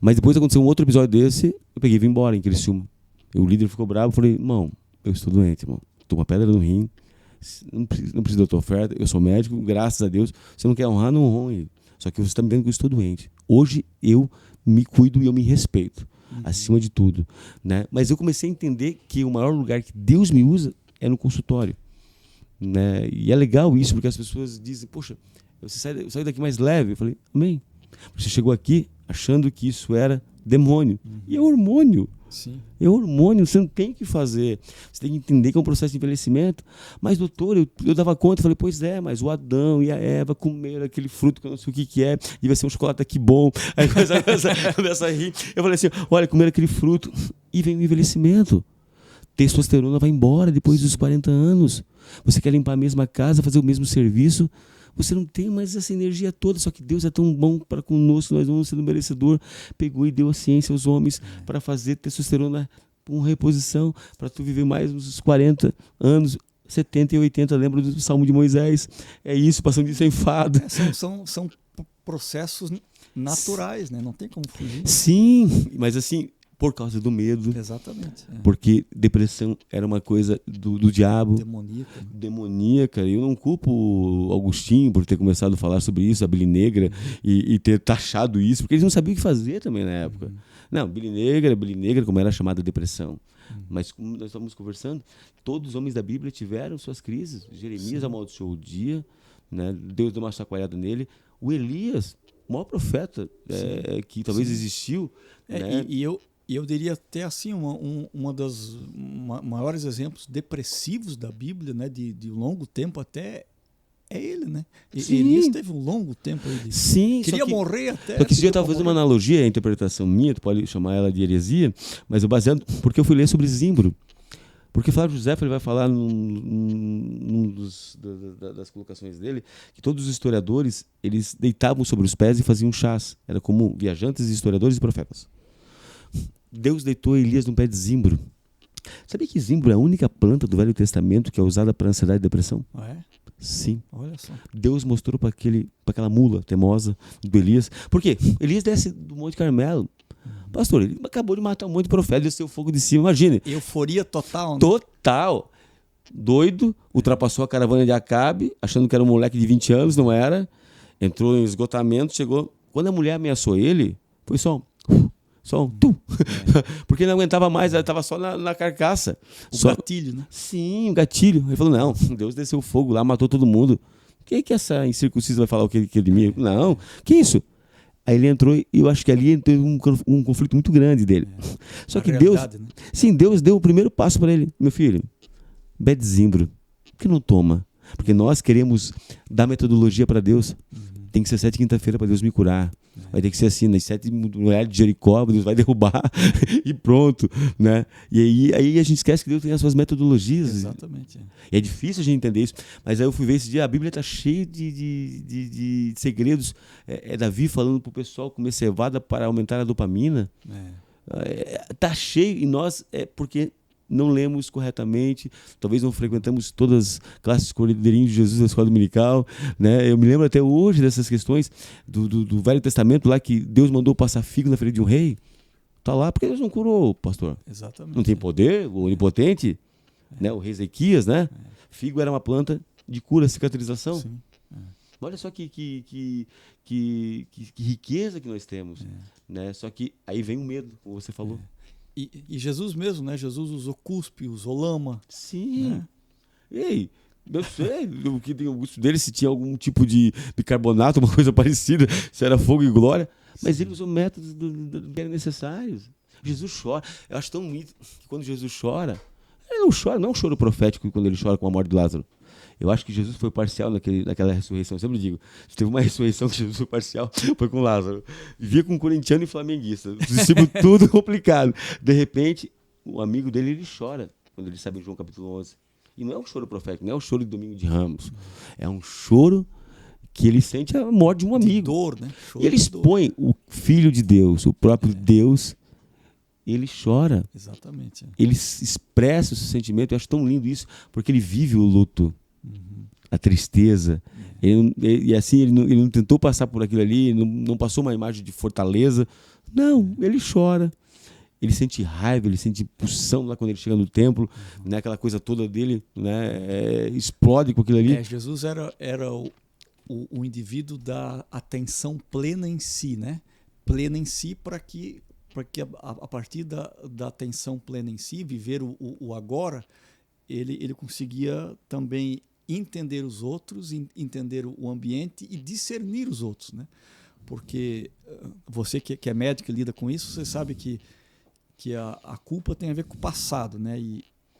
Mas depois aconteceu um outro episódio desse, eu peguei e vim embora, em Criciúma. O líder ficou bravo, eu falei, irmão, eu estou doente, irmão. Estou com uma pedra no rim, não preciso da tua oferta, eu sou médico, graças a Deus. Você não quer honrar, não honre. Só que você está me dizendo que eu estou doente. Hoje eu me cuido e eu me respeito, acima de tudo, né? Mas eu comecei a entender que o maior lugar que Deus me usa é no consultório, né? E é legal isso, porque as pessoas dizem, poxa, eu saio daqui mais leve. Eu falei, amém. Você chegou aqui achando que isso era demônio. E é hormônio. Sim. É hormônio, você não tem o que fazer. Você tem que entender que é um processo de envelhecimento. Mas, doutor, eu dava conta, eu falei, pois é, mas o Adão e a Eva comeram aquele fruto que eu não sei o que é, e vai ser um chocolate aqui bom. Aí começa a rir. Eu falei assim, olha, comeram aquele fruto e vem o envelhecimento. Testosterona vai embora depois dos 40 anos. Você quer limpar a mesma casa, fazer o mesmo serviço, você não tem mais essa energia toda, só que Deus é tão bom para conosco, nós vamos ser um merecedor. Pegou e deu a ciência aos homens para fazer testosterona com reposição, para tu viver mais uns 40 anos, 70 e 80, lembra do Salmo de Moisés. É isso, passando disso em fado. São processos naturais, né? Não tem como fugir. Sim, mas assim, por causa do medo. Exatamente. Porque depressão era uma coisa do diabo. Demoníaca. Eu não culpo o Augustinho por ter começado a falar sobre isso, a Bíblia Negra, e ter taxado isso, porque eles não sabiam o que fazer também na época. Não, Bíblia Negra, como era chamada depressão. Mas como nós estamos conversando, todos os homens da Bíblia tiveram suas crises. Jeremias amaldiçoou o dia, né? Deus deu uma chacoalhada nele. O Elias, o maior profeta que talvez existiu. Né? E eu diria até assim, uma dos maiores exemplos depressivos da Bíblia, né, de longo tempo até, é ele, né? Elias teve um longo tempo aí queria morrer até. Só que esse dia eu estava fazendo uma analogia, a interpretação minha, tu pode chamar ela de heresia, mas eu baseado, porque eu fui ler sobre Zimbro. Porque Flávio José ele vai falar das colocações dele, que todos os historiadores, eles deitavam sobre os pés e faziam chás. Era comum, viajantes, historiadores e profetas. Deus deitou Elias num pé de zimbro. Sabia que zimbro é a única planta do Velho Testamento que é usada para ansiedade e depressão? Ah, é? Sim. Olha só. Deus mostrou para aquela mula teimosa do Elias. Por quê? Elias desce do Monte Carmelo. Pastor, ele acabou de matar um monte de profeta, desceu o fogo de cima, imagine. Euforia total, né? Total. Doido, ultrapassou a caravana de Acabe, achando que era um moleque de 20 anos, não era. Entrou em esgotamento, chegou. Quando a mulher ameaçou ele, foi só um tum. Porque ele não aguentava mais, ela estava só na carcaça. Gatilho, né? Sim, o gatilho. Ele falou, não, Deus desceu fogo lá, matou todo mundo. Quem que essa incircuncisa vai falar o que de mim? Não, que isso? Aí ele entrou e eu acho que ali teve um conflito muito grande dele. Só que Deus, né? Sim, Deus deu o primeiro passo para ele. Meu filho, bebe zimbro. Por que não toma? Porque nós queremos dar metodologia para Deus. Tem que ser 7 quinta-feira para Deus me curar. Vai ter que ser assim, nas 7 mulheres de Jericó, Deus vai derrubar e pronto, né? E aí a gente esquece que Deus tem as suas metodologias. Exatamente. E é difícil a gente entender isso. Mas aí eu fui ver esse dia, a Bíblia está cheia de segredos. Davi falando para o pessoal comer cevada para aumentar a dopamina. Está cheio, e nós, porque não lemos corretamente, talvez não frequentamos todas as classes Cordeirinho de Jesus da escola dominical, né? Eu me lembro até hoje dessas questões do Velho Testamento lá, que Deus mandou passar figo na ferida de um rei. Está lá porque Deus não curou, pastor. Exatamente. Não tem poder, o onipotente, né? O rei Ezequias, né? Figo era uma planta de cura, cicatrização. Sim. Olha só que riqueza que nós temos, né? Só que aí vem o medo, como você falou. E Jesus mesmo, né? Jesus usou cuspe, usou lama. Sim. Né? Ei, eu sei o que tem o gosto dele, se tinha algum tipo de bicarbonato, uma coisa parecida, se era fogo e glória. Mas ele usou métodos que eram necessários. Jesus chora. Eu acho tão bonito que quando Jesus chora, ele não chora, não é um choro profético quando ele chora com a morte de Lázaro. Eu acho que Jesus foi parcial naquela ressurreição. Eu sempre digo, se teve uma ressurreição que Jesus foi parcial, foi com Lázaro. Vivia com corintiano e flamenguista. Os discípulos tudo complicado. De repente, o amigo dele, ele chora quando ele sabe em João capítulo 11. E não é um choro profético, não é um choro de Domingo de Ramos. É um choro que ele sente a morte de um amigo. De dor, né? Choro e ele expõe o Filho de Deus, o próprio Deus. Ele chora. Exatamente. Ele expressa o seu sentimento. Eu acho tão lindo isso, porque ele vive o luto. A tristeza. E assim, ele não tentou passar por aquilo ali, não passou uma imagem de fortaleza. Não, ele chora. Ele sente raiva, ele sente pulsão lá quando ele chega no templo, né? Aquela coisa toda dele, né? Explode com aquilo ali. Jesus era o indivíduo da atenção plena em si, né? Plena em si para que a partir da atenção plena em si, viver o agora, ele conseguia também entender os outros, entender o ambiente e discernir os outros, né? Porque você que é médico e lida com isso, você sabe que a culpa tem a ver com o passado, né?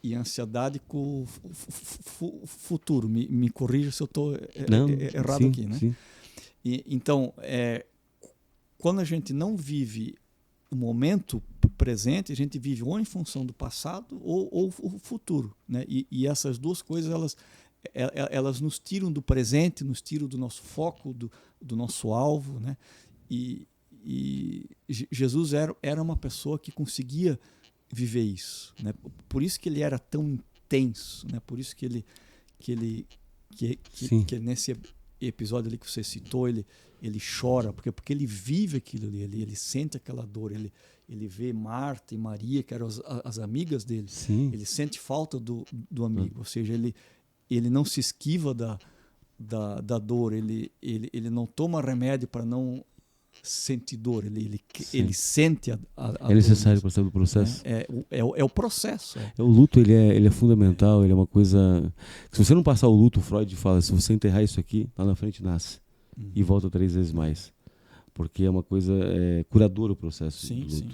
E a ansiedade com o futuro. Me corrija se eu estou errado sim, aqui, né? Sim. Então, quando a gente não vive o momento presente, a gente vive ou em função do passado ou o futuro, né? E essas duas coisas, elas nos tiram do presente, nos tiram do nosso foco, do nosso alvo, né? E Jesus era uma pessoa que conseguia viver isso, né? Por isso que ele era tão intenso, né? Por isso que nesse episódio ali que você citou, ele chora, porque ele vive aquilo ali, ele sente aquela dor, ele vê Marta e Maria, que eram as amigas dele. Sim. Ele sente falta do amigo, ou seja, ele não se esquiva da dor, ele não toma remédio para não sentir dor, ele sente a dor. É necessário passar pelo processo. É o processo. O luto, ele é fundamental, ele é uma coisa... Se você não passar o luto, Freud fala, se você enterrar isso aqui, lá na frente nasce. E volta 3 vezes mais. Porque é uma coisa curadora o processo do luto. Sim.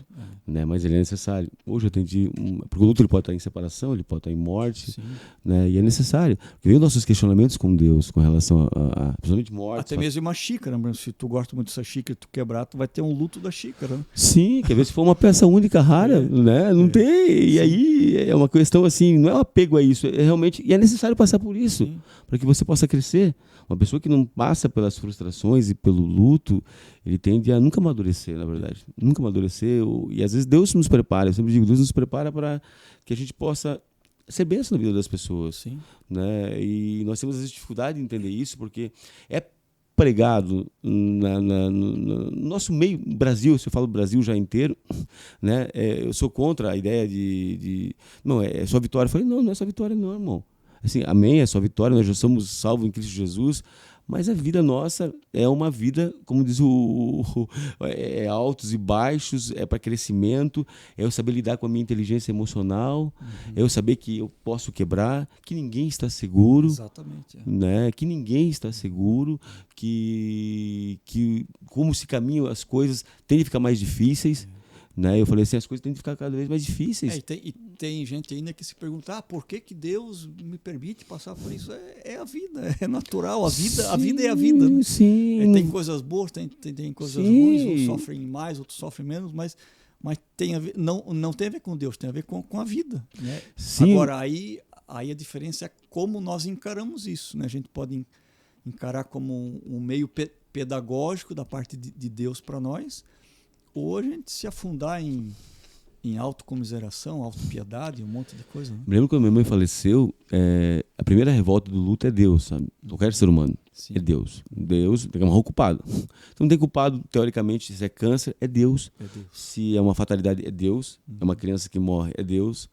Né? Mas ele é necessário. Hoje eu atendi... Porque o luto ele pode estar em separação, ele pode estar em morte. Né? E é necessário. Porque vem os nossos questionamentos com Deus, com relação a principalmente morte. Até mesmo uma xícara. Se tu gosta muito dessa xícara, tu quebrar, tu vai ter um luto da xícara. Né? Sim, que às vezes for uma peça única, rara, né? Não tem. E aí é uma questão assim, não é um apego a isso. É realmente... E é necessário passar por isso, para que você possa crescer. Uma pessoa que não passa pelas frustrações e pelo luto, ele tende a nunca amadurecer, na verdade. Nunca amadurecer. E às vezes Deus nos prepara, eu sempre digo, Deus nos prepara para que a gente possa ser bênção na vida das pessoas. Sim. Né? E nós temos essa dificuldade de entender isso, porque é pregado no nosso meio, Brasil, se eu falo Brasil já inteiro, né? Eu sou contra a ideia não, é só vitória. Eu falei, não é só vitória não, irmão. Assim, amém, é só vitória, nós já somos salvos em Cristo Jesus, mas a vida nossa é uma vida, como diz altos e baixos, é para crescimento, é eu saber lidar com a minha inteligência emocional, é eu saber que eu posso quebrar, que ninguém está seguro. Exatamente. Né? Que ninguém está seguro, que como se caminham as coisas, tendem a ficar mais difíceis. Né? Eu falei assim, as coisas têm que ficar cada vez mais difíceis. E tem gente ainda que se pergunta, por que Deus me permite passar por isso? É a vida, é natural, a vida é a vida. Né? Sim. Tem coisas boas, tem coisas ruins, uns sofrem mais, outros sofrem menos, mas tem a ver, não tem a ver com Deus, tem a ver com a vida. Né? Sim. Agora, aí a diferença é como nós encaramos isso. Né? A gente pode encarar como um meio pedagógico da parte de Deus para nós, ou a gente se afundar em autocomiseração, autopiedade, um monte de coisa. Né? Me lembro quando minha mãe faleceu, a primeira revolta do luto é Deus, sabe? Qualquer ser humano. Sim. É Deus. Deus tem que amarrar o culpado. Então não tem culpado, teoricamente, se é câncer, é Deus. Se é uma fatalidade, é Deus. É uma criança que morre, é Deus.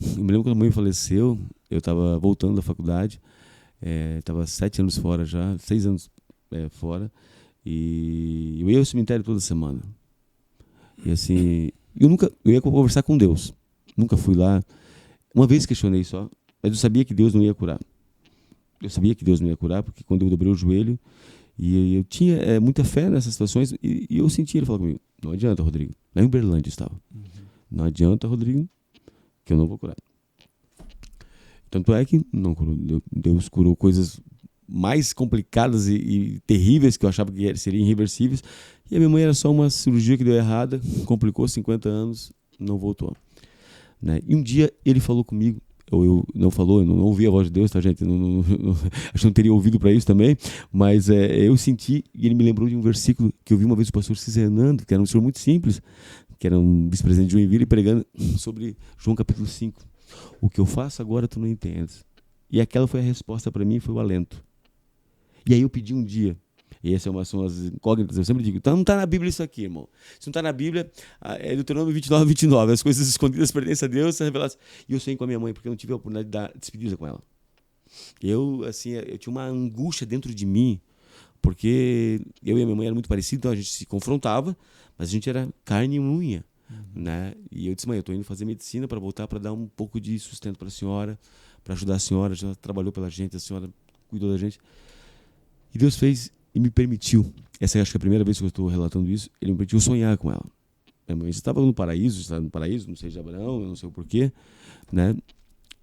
Eu me lembro quando a mãe faleceu, eu estava voltando da faculdade, estava 7 anos fora já, 6 anos fora, e eu ia ao cemitério toda semana. E assim, eu ia conversar com Deus. Nunca fui lá. Uma vez questionei só, mas eu sabia que Deus não ia curar. Eu sabia que Deus não ia curar, porque quando eu dobrei o joelho, e eu tinha muita fé nessas situações, e eu senti ele falar comigo, não adianta, Rodrigo. Lá em Uberlândia estava. Não adianta, Rodrigo, que eu não vou curar. Tanto é que não curou. Deus curou coisas mais complicadas e terríveis que eu achava que seriam irreversíveis. E a minha mãe era só uma cirurgia que deu errada, complicou 50 anos, não voltou. Né? E um dia ele falou comigo, eu não ouvi a voz de Deus, tá, gente? Acho que não teria ouvido para isso também, mas eu senti, e ele me lembrou de um versículo que eu vi uma vez o pastor Cisernando, que era um senhor muito simples, que era um vice-presidente de Joinville, pregando sobre João capítulo 5. O que eu faço agora tu não entendes. E aquela foi a resposta para mim, foi o alento. E aí eu pedi um dia, e essas são as incógnitas, eu sempre digo, então não está na Bíblia isso aqui, irmão. Se não está na Bíblia, é Deuteronômio 29, as coisas escondidas pertencem a Deus, reveladas. E eu sonhei com a minha mãe, porque eu não tive a oportunidade de dar despedida com ela. Eu tinha uma angústia dentro de mim, porque eu e a minha mãe eram muito parecidos, então a gente se confrontava, mas a gente era carne e unha. Né? E eu disse, mãe, eu estou indo fazer medicina para voltar, para dar um pouco de sustento para a senhora, para ajudar a senhora trabalhou pela gente, a senhora cuidou da gente. E Deus fez e me permitiu, essa acho que é a primeira vez que eu estou relatando isso, ele me permitiu sonhar com ela. Minha mãe estava no paraíso, não sei de Abraão, eu não sei o porquê, né?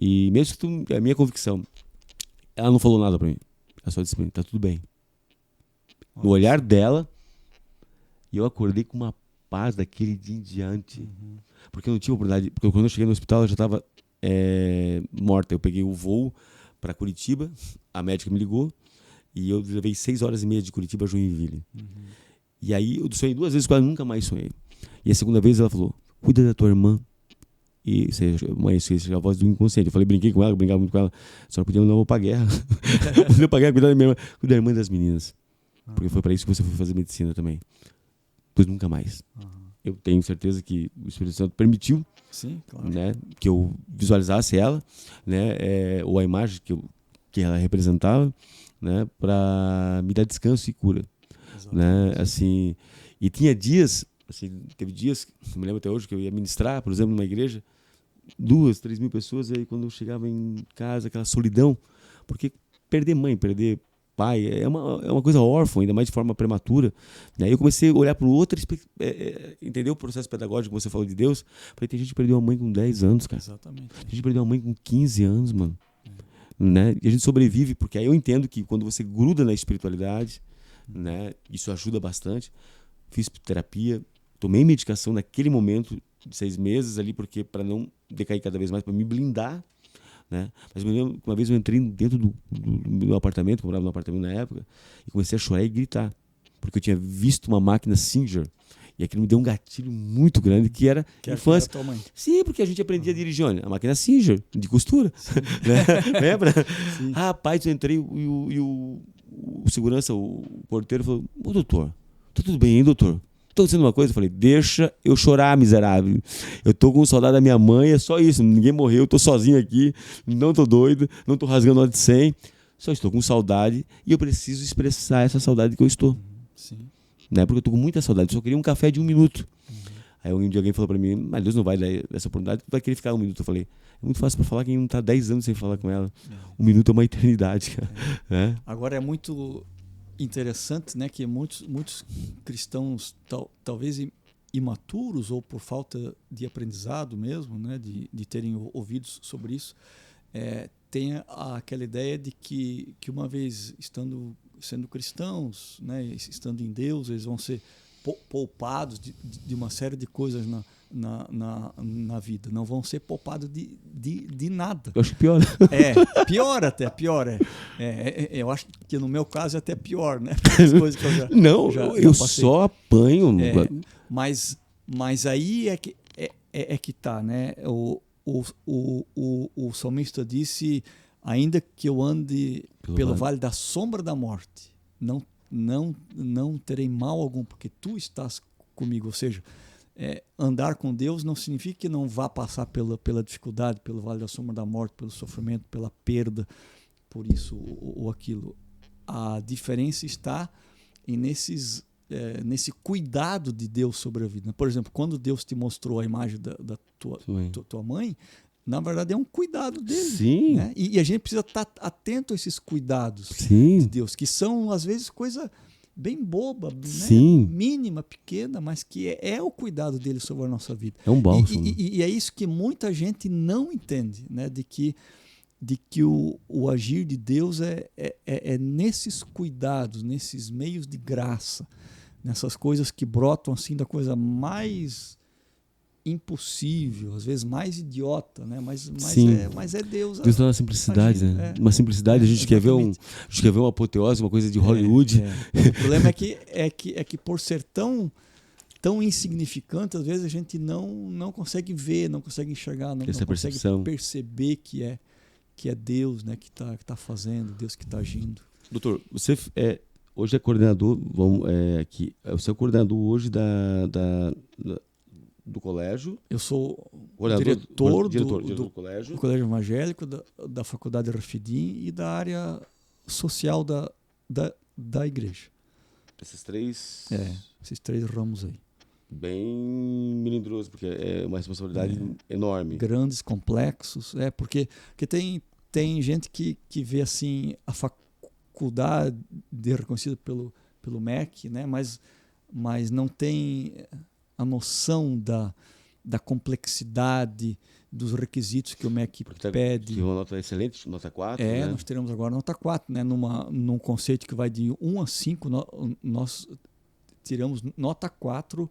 E mesmo que a minha convicção, ela não falou nada para mim, ela só disse para mim, tá tudo bem. No olhar dela, e eu acordei com uma paz daquele dia em diante, porque eu não tive oportunidade, porque quando eu cheguei no hospital ela já estava morta. Eu peguei o voo para Curitiba, a médica me ligou, e eu levei 6h30 de Curitiba a Joinville. E aí eu sonhei 2 vezes com ela, nunca mais sonhei. E a segunda vez ela falou, cuida da tua irmã. E mãe, a voz do inconsciente. Eu falei, brinquei com ela, brincava muito com ela. A senhora podia me levar pra guerra. Podia pra guerra, cuidar da minha irmã, cuidar da irmã das meninas. Porque foi para isso que você foi fazer medicina também. Pois nunca mais. Eu tenho certeza que o Espírito Santo permitiu, sim, claro, né, que eu visualizasse ela, né, ou a imagem que ela representava, né, para me dar descanso e cura. Né, assim, e tinha dias, assim, teve dias, eu me lembro até hoje, que eu ia ministrar, por exemplo, numa igreja, 2, 3 mil pessoas, e aí quando eu chegava em casa, aquela solidão, porque perder mãe, perder pai, é uma coisa órfã, ainda mais de forma prematura. Aí eu comecei a olhar para o outro, entender o processo pedagógico que você falou de Deus. Falei, tem gente que perdeu a mãe com 10 anos, cara. Exatamente. Tem gente que perdeu a mãe com 15 anos, mano. Né? E a gente sobrevive, porque aí eu entendo que quando você gruda na espiritualidade, né, isso ajuda bastante. Fiz terapia, tomei medicação naquele momento de 6 meses ali, porque para não decair cada vez mais, para me blindar. Né? Mas uma vez eu entrei dentro do meu apartamento, eu morava num apartamento na época, e comecei a chorar e gritar, porque eu tinha visto uma máquina Singer, e aquilo me deu um gatilho muito grande, que era infância. Era tua mãe. Sim, porque a gente aprendia a dirigir, olha, a máquina Singer, de costura. Né? Lembra? Sim. Rapaz, eu entrei e o segurança, o porteiro falou, ô doutor, tá tudo bem, hein, doutor? Estou dizendo uma coisa, eu falei, deixa eu chorar, miserável. Eu tô com saudade da minha mãe, é só isso, ninguém morreu, eu tô sozinho aqui, não tô doido, não tô rasgando nota de 100, só estou com saudade e eu preciso expressar essa saudade que eu estou. Sim. Né? Porque eu tô com muita saudade, eu só queria um café de 1 minuto. Aí um dia alguém falou para mim, mas Deus não vai dar essa oportunidade, tu vai querer ficar 1 minuto. Eu falei, é muito fácil para falar quem não tá 10 anos sem falar com ela. 1 minuto é uma eternidade, cara. Agora é muito interessante, né, que muitos cristãos talvez imaturos ou por falta de aprendizado mesmo, né, de terem ouvidos sobre isso, tem aquela ideia de que uma vez sendo cristãos, né, estando em Deus, eles vão ser poupados de uma série de coisas na vida. Não vão ser poupados de nada. Eu acho que pior. Pior até, pior. Eu acho que no meu caso é até pior, né? As coisas que eu só apanho. Mas aí é que tá, né? O salmista disse: ainda que eu ande pelo vale da sombra da morte, não terei mal algum, porque tu estás comigo. Ou seja, andar com Deus não significa que não vá passar pela dificuldade, pelo vale da sombra da morte, pelo sofrimento, pela perda, por isso ou aquilo. A diferença está nesse cuidado de Deus sobre a vida. Por exemplo, quando Deus te mostrou a imagem da tua mãe, na verdade é um cuidado dele. Sim. Né? E a gente precisa estar atento a esses cuidados Sim. de Deus, que são às vezes coisa bem boba, né? Sim. Mínima, pequena, mas que é o cuidado dele sobre a nossa vida. É um bálsamo. E é isso que muita gente não entende, né? De que o agir de Deus é nesses cuidados, nesses meios de graça, nessas coisas que brotam assim da coisa mais impossível, às vezes mais idiota, né? Mas é Deus. Deus dá uma simplicidade, agindo, né? Uma simplicidade, a gente quer ver uma apoteose, uma coisa de Hollywood. O problema é que por ser tão insignificante, às vezes a gente não consegue ver, não consegue enxergar, não consegue perceber que é Deus, né, que tá fazendo, Deus que está agindo. Doutor, você hoje é coordenador, você é coordenador hoje do colégio. Eu sou diretor do colégio. Do colégio evangélico, da faculdade Rafidim e da área social da igreja. Esses três ramos aí. Bem melindroso, porque é uma responsabilidade enorme. Grandes, complexos, porque tem gente que vê assim a faculdade reconhecida pelo MEC, né, mas não tem a noção da complexidade dos requisitos que o MEC pede. Uma nota excelente, nota 4. Né? Nós teremos agora nota 4, né? Num conceito que vai de 1 a 5, nós tiramos nota 4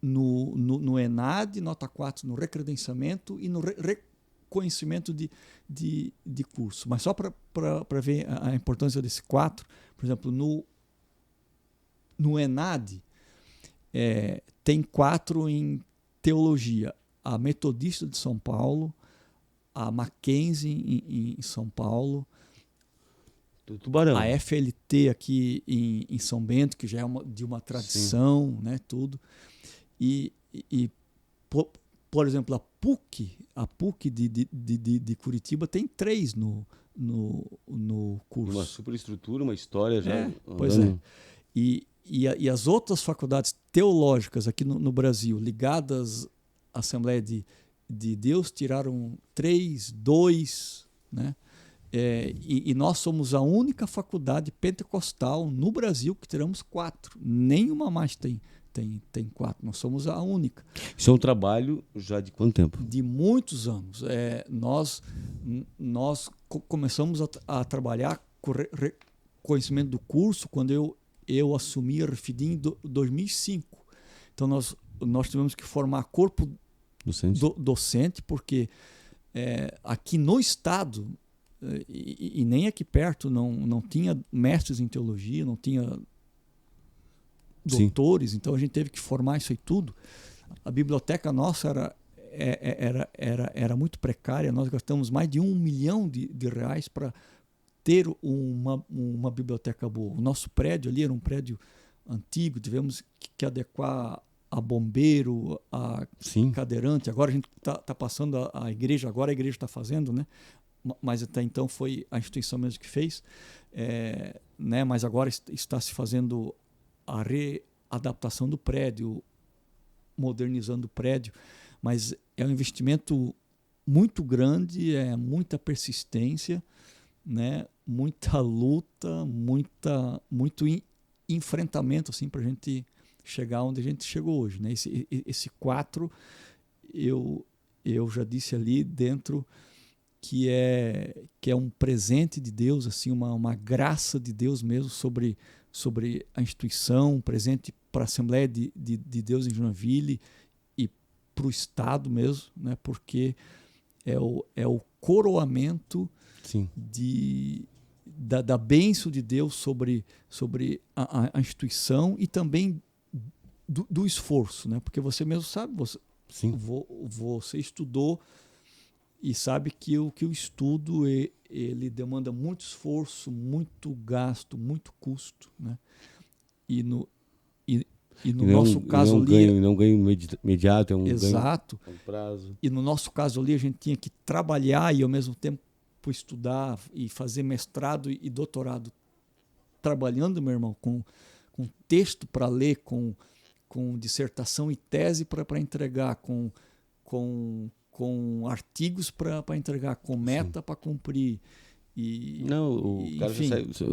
no ENAD, nota 4 no recredenciamento e no reconhecimento de curso. Mas só para ver a importância desse 4, por exemplo, no ENAD, tem 4 em teologia. A Metodista de São Paulo, a Mackenzie em São Paulo, Tubarão. A FLT aqui em São Bento, que já é de uma tradição, né, tudo. E por exemplo, a PUC de Curitiba tem 3 no curso. Uma superestrutura, uma história já. Pois é. E as outras faculdades teológicas aqui no Brasil, ligadas à Assembleia de Deus, tiraram 3, 2, né? E nós somos a única faculdade pentecostal no Brasil que tiramos 4. Nenhuma mais tem 4. Nós somos a única. Isso é um trabalho já de quanto tempo? De muitos anos. Nós começamos a trabalhar com reconhecimento do curso quando eu assumi a Refidim em 2005. Então nós tivemos que formar corpo docente porque aqui no estado e nem aqui perto não tinha mestres em teologia, não tinha doutores. Sim. Então a gente teve que formar isso aí tudo. A biblioteca nossa era muito precária. Nós gastamos mais de R$1 milhão para ter uma biblioteca boa. O nosso prédio ali era um prédio antigo, tivemos que adequar a bombeiro, a cadeirante. Agora a gente está passando a igreja, agora a igreja está fazendo, né? Mas até então foi a instituição mesmo que fez, né? Mas agora está se fazendo a readaptação do prédio, modernizando o prédio, mas é um investimento muito grande, muita persistência, né? Muita luta, muito enfrentamento assim, para a gente chegar onde a gente chegou hoje, né? Esse 4, eu já disse ali dentro que é um presente de Deus, assim, uma graça de Deus mesmo sobre a instituição, um presente para a Assembleia de Deus em Joinville e para o Estado mesmo, né? Porque é o coroamento Sim. da bênção de Deus sobre a instituição e também do esforço, né? Porque você mesmo sabe, você estudou e sabe que o estudo ele demanda muito esforço, muito gasto, muito custo, né? E no nosso caso ali... Não ganho imediato, é um exato. ganho a prazo. E no nosso caso ali a gente tinha que trabalhar e ao mesmo tempo estudar e fazer mestrado e doutorado trabalhando, meu irmão, com texto para ler, com dissertação e tese para entregar, com artigos para entregar, com meta para cumprir. O cara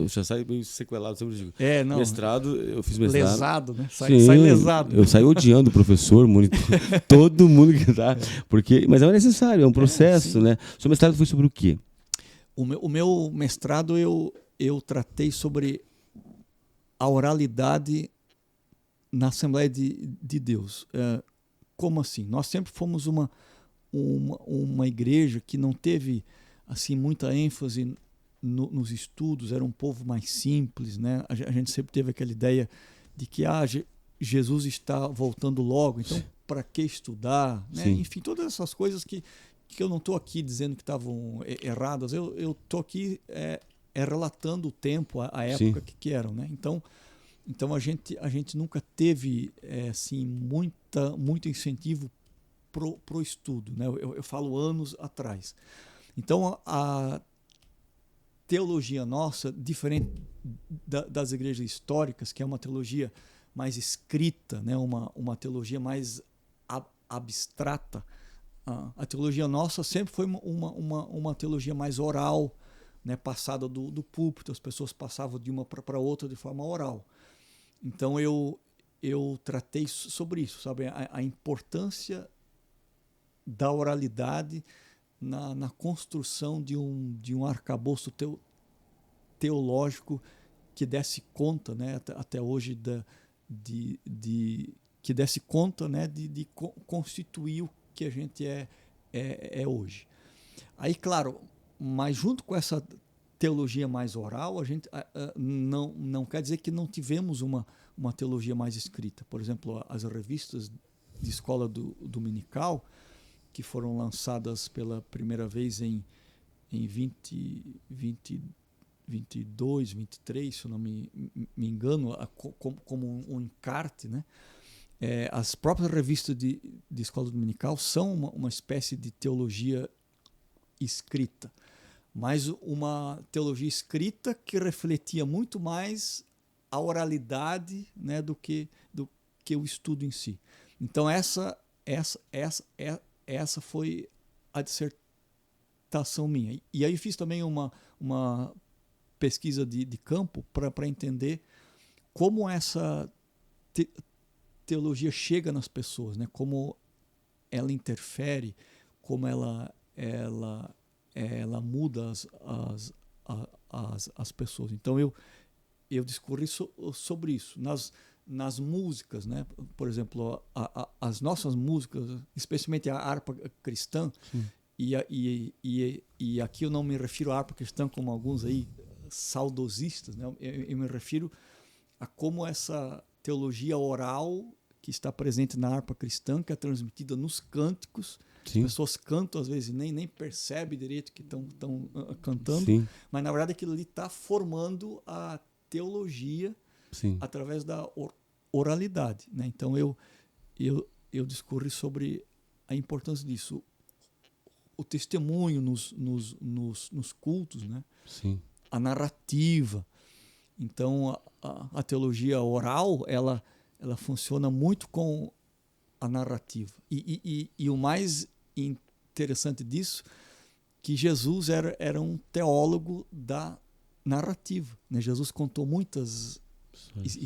já sai meio sequelado, sempre digo. Não. Mestrado, eu fiz mestrado. Lesado, né? Sai lesado. Eu saio odiando o professor, monitor, todo mundo que tá. Mas é necessário, é um processo, né? Seu mestrado foi sobre o quê? O meu mestrado eu tratei sobre a oralidade na Assembleia de Deus. Como assim? Nós sempre fomos uma igreja que não teve assim muita ênfase nos estudos, era um povo mais simples, né? A gente sempre teve aquela ideia de que Jesus está voltando logo, então para que estudar, né? Enfim, todas essas coisas que eu não estou aqui dizendo que estavam erradas, eu estou aqui relatando o tempo, a época que eram, né? Então a gente nunca teve assim muito incentivo pro estudo, né? Eu falo anos atrás. Então a teologia nossa, diferente das igrejas históricas, que é uma teologia mais escrita, né? uma teologia mais abstrata, a teologia nossa sempre foi uma teologia mais oral, né? Passada do púlpito, as pessoas passavam de uma para outra de forma oral. Então eu tratei sobre isso, sabe? A importância da oralidade na construção de um arcabouço teológico que desse conta, né, até hoje que desse conta, né, de constituir o que a gente é hoje. Aí, claro, mas junto com essa teologia mais oral, a gente não quer dizer que não tivemos uma teologia mais escrita. Por exemplo, as revistas de escola dominical, que foram lançadas pela primeira vez em 22, 23, se eu não me engano, como um encarte, né? As próprias revistas de escola dominical são uma espécie de teologia escrita, mas uma teologia escrita que refletia muito mais a oralidade, né, do que o estudo em si. Então essa foi a dissertação minha. E aí fiz também uma pesquisa de campo para entender como essa teologia chega nas pessoas, né? Como ela interfere, como ela muda as pessoas. Então eu discorri sobre isso. Nas músicas, né? Por exemplo, as nossas músicas, especialmente a harpa cristã, e aqui eu não me refiro à harpa cristã como alguns aí saudosistas, né? Eu me refiro a como essa teologia oral que está presente na harpa cristã, que é transmitida nos cânticos, as pessoas cantam às vezes e nem percebem direito que estão cantando, mas na verdade aquilo ali está formando a teologia através da oralidade, né? Então eu discorri sobre a importância disso, o testemunho nos cultos, né? A narrativa. Então a teologia oral ela funciona muito com a narrativa e o mais interessante disso, que Jesus era um teólogo da narrativa, né? Jesus contou muitas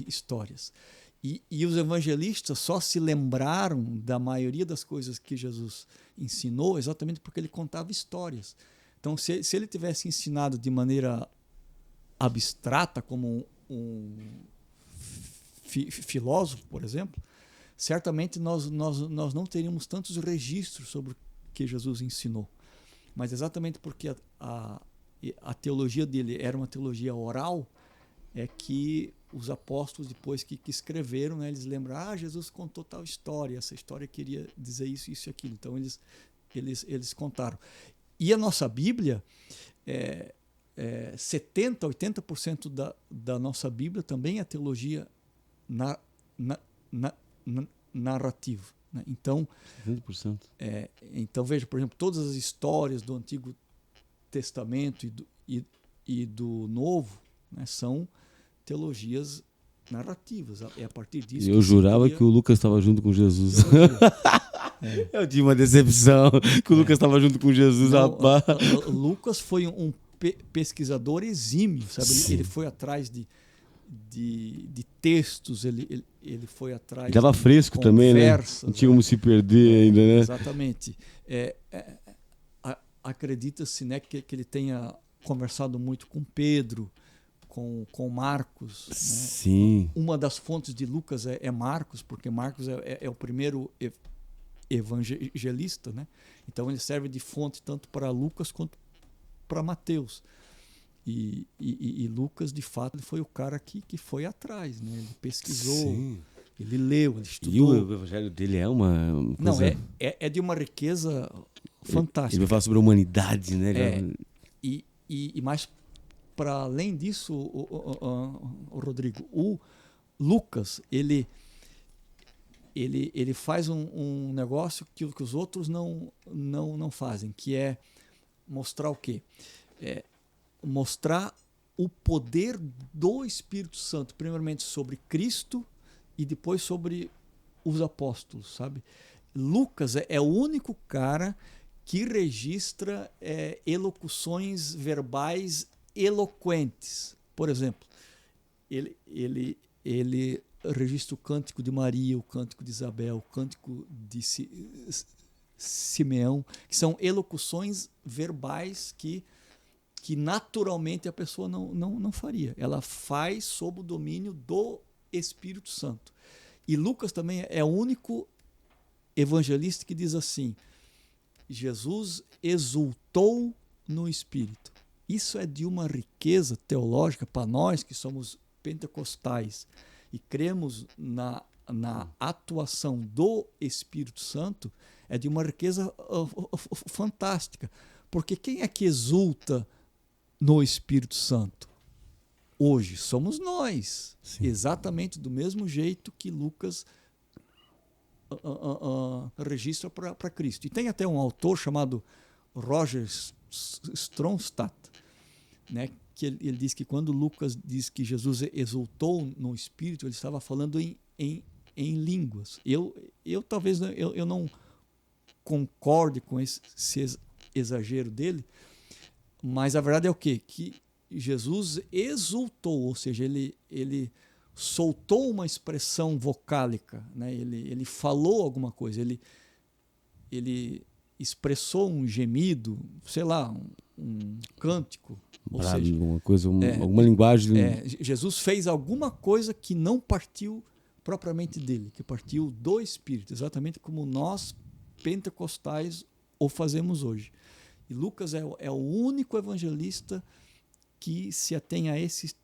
histórias. E os evangelistas só se lembraram da maioria das coisas que Jesus ensinou exatamente porque ele contava histórias. Então, se ele tivesse ensinado de maneira abstrata, como um filósofo, por exemplo, certamente nós não teríamos tantos registros sobre o que Jesus ensinou. Mas exatamente porque a teologia dele era uma teologia oral, é que os apóstolos, depois que escreveram, né, eles lembram, Jesus contou tal história, essa história queria dizer isso, isso e aquilo. Então eles contaram. E a nossa Bíblia, 70%, 80% da nossa Bíblia também é teologia narrativa. Né? Então, 100%. Então, veja, por exemplo, todas as histórias do Antigo Testamento e do Novo, né, são teologias narrativas. É a partir disso Eu jurava que o Lucas estava junto com Jesus. Eu tive uma decepção que o Lucas estava junto com Jesus. Não, Lucas foi um pesquisador exímio, sabe? Ele foi atrás de textos, ele foi atrás. Ele estava fresco também, né? Não tinha como se perder ainda, né? Exatamente. Acredita-se, né, que ele tenha conversado muito com Pedro, com Marcos. Né? Sim. Uma das fontes de Lucas é Marcos, porque Marcos é o primeiro evangelista, né? Então ele serve de fonte tanto para Lucas quanto para Mateus. E Lucas, de fato, ele foi o cara que foi atrás, né? Ele pesquisou, sim, ele leu, ele estudou. E o evangelho dele é uma coisa... Não, é de uma riqueza fantástica. Ele vai falar sobre a humanidade, né? E mais para além disso, o Rodrigo, o Lucas, ele faz um negócio que os outros não fazem, que é mostrar o quê? Mostrar o poder do Espírito Santo, primeiramente sobre Cristo e depois sobre os apóstolos, sabe? Lucas é o único cara que registra elocuções verbais eloquentes. Por exemplo, ele registra o cântico de Maria, o cântico de Isabel, o cântico de Simeão, que são elocuções verbais que naturalmente a pessoa não faria. Ela faz sob o domínio do Espírito Santo. E Lucas também é o único evangelista que diz assim: Jesus exultou no Espírito. Isso é de uma riqueza teológica para nós que somos pentecostais e cremos na atuação do Espírito Santo, é de uma riqueza fantástica. Porque quem é que exulta no Espírito Santo? Hoje somos nós. Sim. Exatamente do mesmo jeito que Lucas registra para Cristo. E tem até um autor chamado Roger Stronstadt, né, que ele diz que quando Lucas diz que Jesus exultou no Espírito, ele estava falando em línguas. Eu talvez eu não concorde com esse exagero dele, mas a verdade é o quê? Que Jesus exultou, ou seja, ele soltou uma expressão vocálica, né? Ele falou alguma coisa, ele expressou um gemido, sei lá, um cântico, ou seja, alguma coisa, alguma linguagem. Jesus fez alguma coisa que não partiu propriamente dele, que partiu do Espírito, exatamente como nós pentecostais o fazemos hoje. E Lucas é o único evangelista que se atém a esse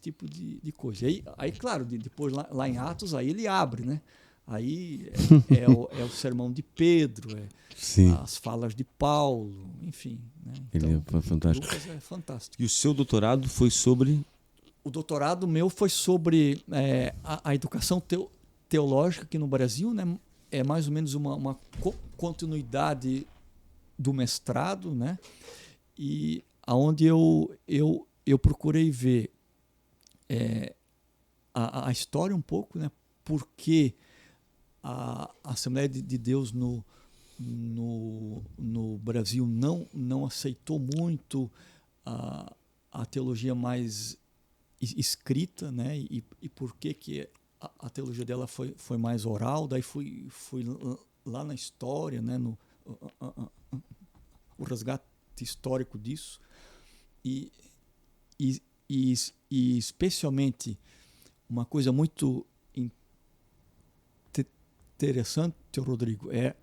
tipo de coisa. Aí claro, depois lá em Atos, aí ele abre, né? Aí é o sermão de Pedro, as falas de Paulo, enfim. Né? Então, ele é fantástico. Lucas é fantástico. E o seu doutorado foi sobre? O doutorado meu foi sobre a educação teológica aqui no Brasil, né? É mais ou menos uma continuidade do mestrado, né? E aonde eu procurei ver a história um pouco, né? Porque a Assembleia de Deus no Brasil não aceitou muito a teologia mais escrita, né? E por que a teologia dela foi mais oral, daí fui lá na história, né, no o resgate histórico disso, e, e, e especialmente uma coisa muito interessante, Rodrigo, é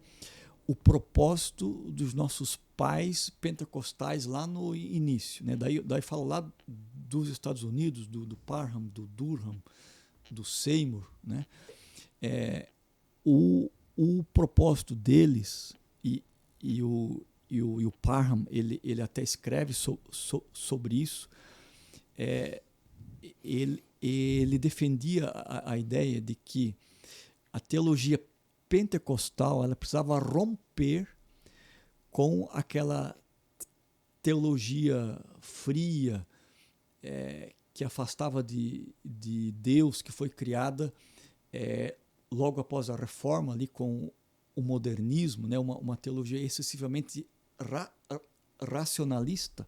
o propósito dos nossos pais pentecostais lá no início, né? Daí falo lá dos Estados Unidos, do Parham, do Durham, do Seymour, né? O propósito deles, e o Parham, ele até escreve sobre isso, ele defendia a ideia de que a teologia pentecostal ela precisava romper com aquela teologia fria que afastava de Deus, que foi criada logo após a reforma, ali com o modernismo, né? Uma teologia excessivamente racionalista.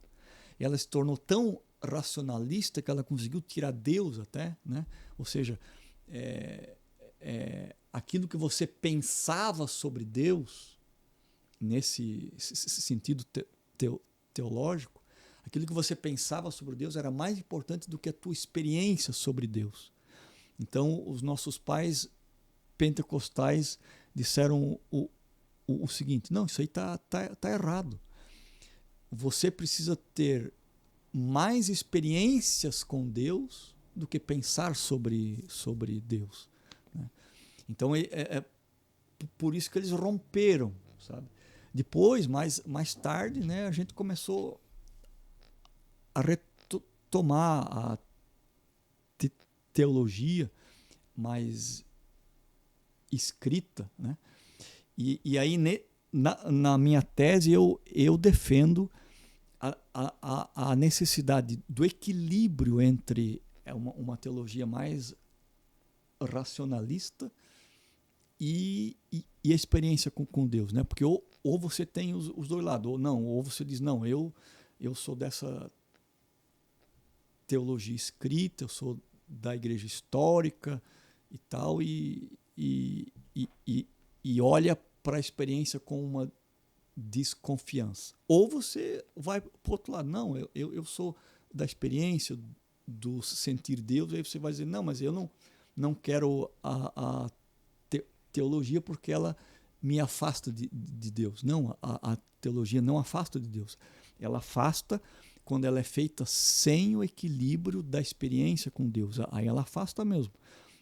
Ela se tornou tão racionalista que ela conseguiu tirar Deus até, né? Ou seja, aquilo que você pensava sobre Deus, nesse sentido teológico, aquilo que você pensava sobre Deus era mais importante do que a tua experiência sobre Deus. Então, os nossos pais pentecostais disseram o seguinte: não, isso aí tá errado. Você precisa ter mais experiências com Deus do que pensar sobre Deus, né? Então é por isso que eles romperam, sabe? Depois, mais tarde, né, a gente começou a retomar a teologia mais escrita, né? E aí na minha tese eu defendo a necessidade do equilíbrio entre uma teologia mais racionalista e a experiência com Deus, né? Porque ou você tem os dois lados, ou você diz, não, eu sou dessa teologia escrita, eu sou da igreja histórica e tal, e olha para a experiência com uma desconfiança. Ou você vai para o outro lado, não, eu sou da experiência do sentir Deus, aí você vai dizer, não, mas eu não quero a teologia porque ela me afasta de Deus. Não, a teologia não afasta de Deus. Ela afasta quando ela é feita sem o equilíbrio da experiência com Deus. Aí ela afasta mesmo.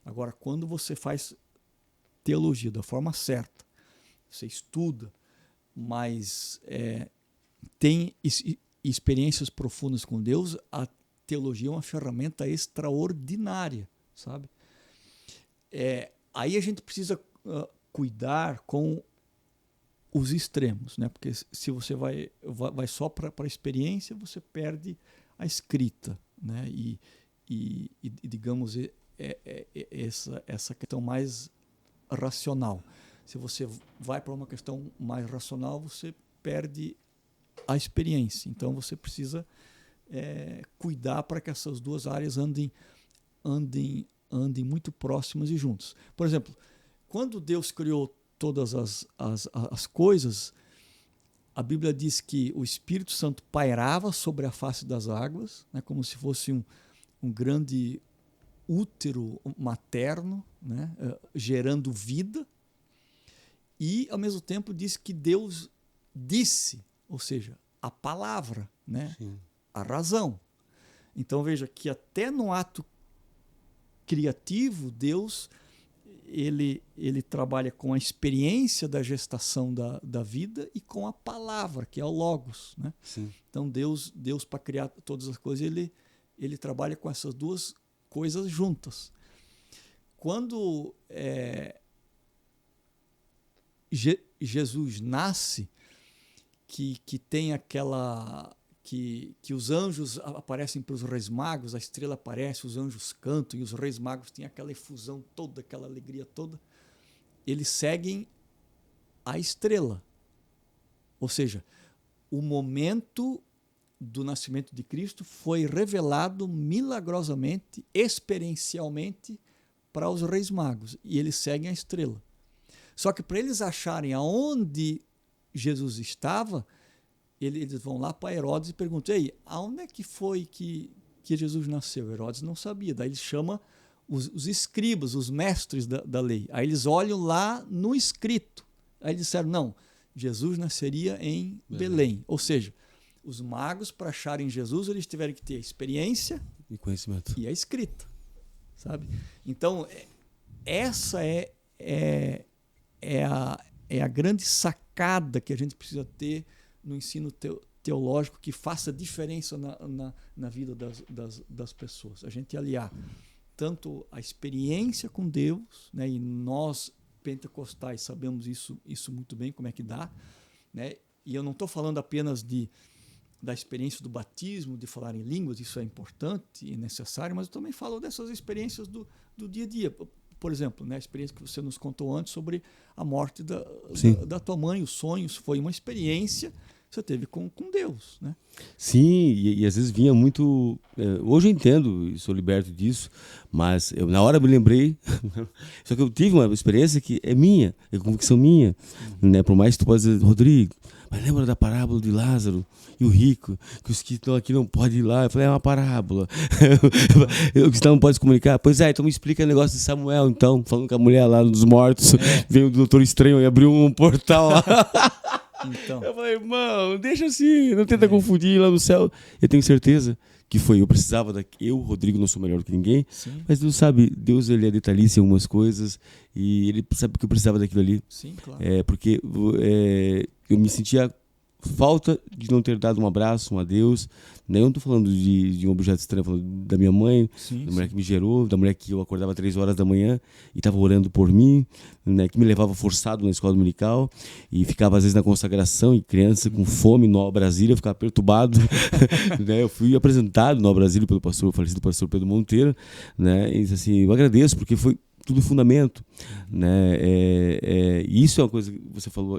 Agora, quando você faz teologia da forma certa, você estuda, mas tem experiências profundas com Deus, a teologia é uma ferramenta extraordinária, sabe? Aí a gente precisa cuidar com os extremos, né? Porque se você vai só para a experiência, você perde a escrita, né? E digamos, essa questão mais racional. Se você vai para uma questão mais racional, você perde a experiência. Então você precisa cuidar para que essas duas áreas andem muito próximas e juntas. Por exemplo, quando Deus criou todas as coisas, a Bíblia diz que o Espírito Santo pairava sobre a face das águas, né, como se fosse um grande útero materno, né, gerando vida, e ao mesmo tempo diz que Deus disse, ou seja, a palavra, né, a razão. Então veja que até no ato criativo, Deus ele trabalha com a experiência da gestação da vida e com a palavra, que é o Logos, né? Sim. Então Deus para criar todas as coisas, ele trabalha com essas duas coisas juntas. Quando Jesus nasce, que tem aquela... Que os anjos aparecem para os reis magos, a estrela aparece, os anjos cantam e os reis magos têm aquela efusão toda, aquela alegria toda. Eles seguem a estrela. Ou seja, o momento do nascimento de Cristo foi revelado milagrosamente, experiencialmente, para os reis magos e eles seguem a estrela. Só que para eles acharem aonde Jesus estava, eles vão lá para Herodes e perguntam: ei, aonde é que foi que Jesus nasceu? Herodes não sabia. Daí ele chama os escribas, os mestres da lei. Aí eles olham lá no escrito. Aí eles disseram: não, Jesus nasceria em Belém. Ou seja, os magos, para acharem Jesus, eles tiveram que ter a experiência e conhecimento e a escrita, sabe? Então, essa é a grande sacada que a gente precisa ter no ensino teológico, que faça diferença na vida das pessoas. A gente aliar tanto a experiência com Deus, né, e nós pentecostais sabemos isso muito bem, como é que dá, né? E eu não estou falando apenas da experiência do batismo, de falar em línguas, isso é importante e necessário, mas eu também falo dessas experiências do dia a dia. Por exemplo, né, a experiência que você nos contou antes sobre a morte da tua mãe, os sonhos, foi uma experiência que você teve com Deus, né? Sim, e às vezes vinha muito... hoje eu entendo e sou liberto disso, mas na hora eu me lembrei, só que eu tive uma experiência que é minha, é convicção minha, né? Por mais que tu possa dizer: Rodrigo, mas lembra da parábola de Lázaro e o rico, que os que estão aqui não podem ir lá? Eu falei: é uma parábola. Os que não podem se comunicar. Pois é, então me explica o negócio de Samuel, então, falando com a mulher lá dos mortos, veio o doutor estranho e abriu um portal lá. Então. Eu falei: irmão, deixa assim, não tenta confundir lá no céu. Eu tenho certeza que foi, eu precisava eu, Rodrigo, não sou melhor do que ninguém. Sim. Mas Deus sabe, Deus, ele é detalhista em algumas coisas e ele sabe que eu precisava daquilo ali. Sim, claro. Porque eu me sentia falta de não ter dado um abraço, um adeus, né? Eu não estou falando de um objeto estranho, falando da minha mãe, da mulher que me gerou, da mulher que eu acordava 3 horas da manhã e estava orando por mim, né? Que me levava forçado na escola dominical e ficava às vezes na consagração, e criança com fome no Brasília, eu ficava perturbado. Né? Eu fui apresentado no Brasília pelo falecido pastor Pedro Monteiro, né? E assim, eu agradeço porque foi tudo fundamento, né? Isso é uma coisa que você falou,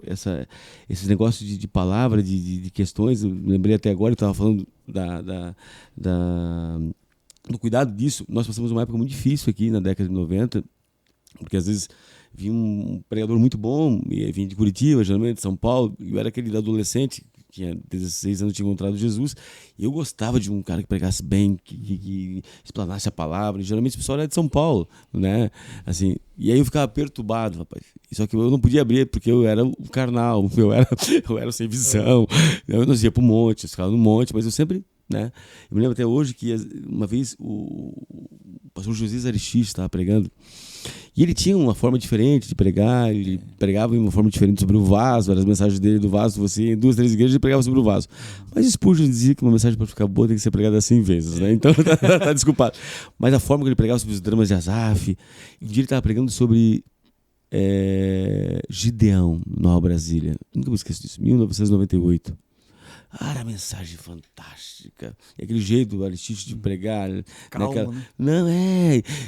esses negócios de palavra, de questões. Eu lembrei até agora, eu estava falando do cuidado disso. Nós passamos uma época muito difícil aqui na década de 90, porque às vezes vinha um pregador muito bom, e vinha de Curitiba, geralmente de São Paulo, e eu era aquele adolescente que tinha 16 anos, tinha encontrado Jesus, e eu gostava de um cara que pregasse bem, que explanasse a palavra, e geralmente o pessoal era de São Paulo, né? Assim, e aí eu ficava perturbado, rapaz. Só que eu não podia abrir, porque eu era o carnal, eu era sem visão, eu não ia pro monte, eu ficava no monte, mas eu sempre, né? Eu me lembro até hoje que uma vez o pastor José Aristides estava pregando, e ele tinha uma forma diferente de pregar, ele pregava de uma forma diferente sobre o vaso, as mensagens dele do vaso, você em 2, 3 igrejas ele pregava sobre o vaso. Mas Spurgeon dizia que uma mensagem para ficar boa tem que ser pregada 100 vezes, né? Então tá desculpado. Mas a forma que ele pregava sobre os dramas de Asaf, um dia ele estava pregando sobre Gideão, Nova Brasília. Nunca me esqueço disso, 1998. Era mensagem fantástica. E aquele jeito do Aristides de pregar. Calma, né? Não,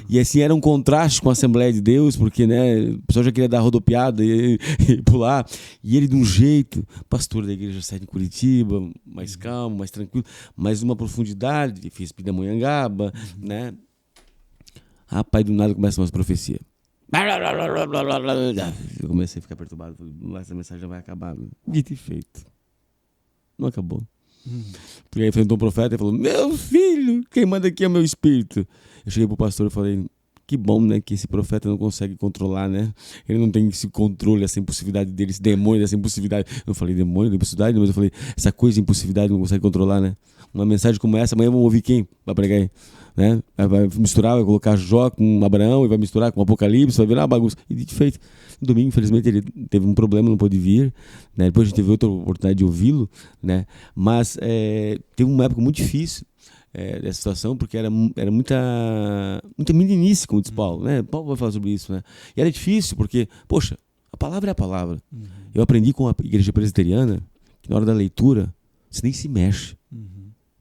E assim, era um contraste com a Assembleia de Deus, porque, né, o pessoal já queria dar rodopiada e pular. E ele, de um jeito, pastor da igreja sede em Curitiba, mais calmo, mais tranquilo, mas uma profundidade, fez Pindamonhangaba, né? Rapaz, do nada começa umas profecias. Eu comecei a ficar perturbado. Essa mensagem já vai acabar. Dito e feito. Não acabou. Porque aí enfrentou um profeta e falou: meu filho, quem manda aqui é o meu espírito. Eu cheguei pro pastor e falei: que bom, né, que esse profeta não consegue controlar, né? Ele não tem esse controle, essa impulsividade dele, esse demônio dessa impulsividade. Eu não falei demônio da impulsividade, mas eu falei essa coisa de impulsividade não consegue controlar, né? Uma mensagem como essa, amanhã vamos ouvir quem vai pregar aí, né? Vai misturar, vai colocar Jó com Abraão e vai misturar com Apocalipse, vai virar uma bagunça. E de feito, no domingo, infelizmente, ele teve um problema, não pôde vir, né? Depois a gente teve outra oportunidade de ouvi-lo, né? Mas teve uma época muito difícil dessa situação, porque era muita meninice, como diz Paulo, né? Paulo vai falar sobre isso, né? E era difícil, porque, poxa, a palavra é a palavra. Eu aprendi com a igreja presbiteriana que na hora da leitura você nem se mexe,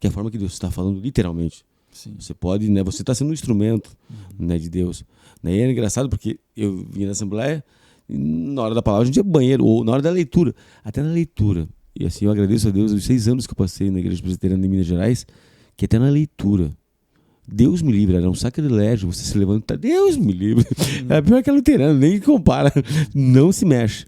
que é a forma que Deus está falando literalmente. Sim. Você pode, né? Você está sendo um instrumento, né, de Deus. Né? E é engraçado porque eu vinha na Assembleia e na hora da palavra a gente ia pro banheiro, ou na hora da leitura, até na leitura. E assim, eu agradeço a Deus os 6 anos que eu passei na igreja presbiteriana de Minas Gerais, que até na leitura Deus me livre, era um sacrilégio você se levantar. Deus me livre. É pior que a luterana, nem compara. Não se mexe.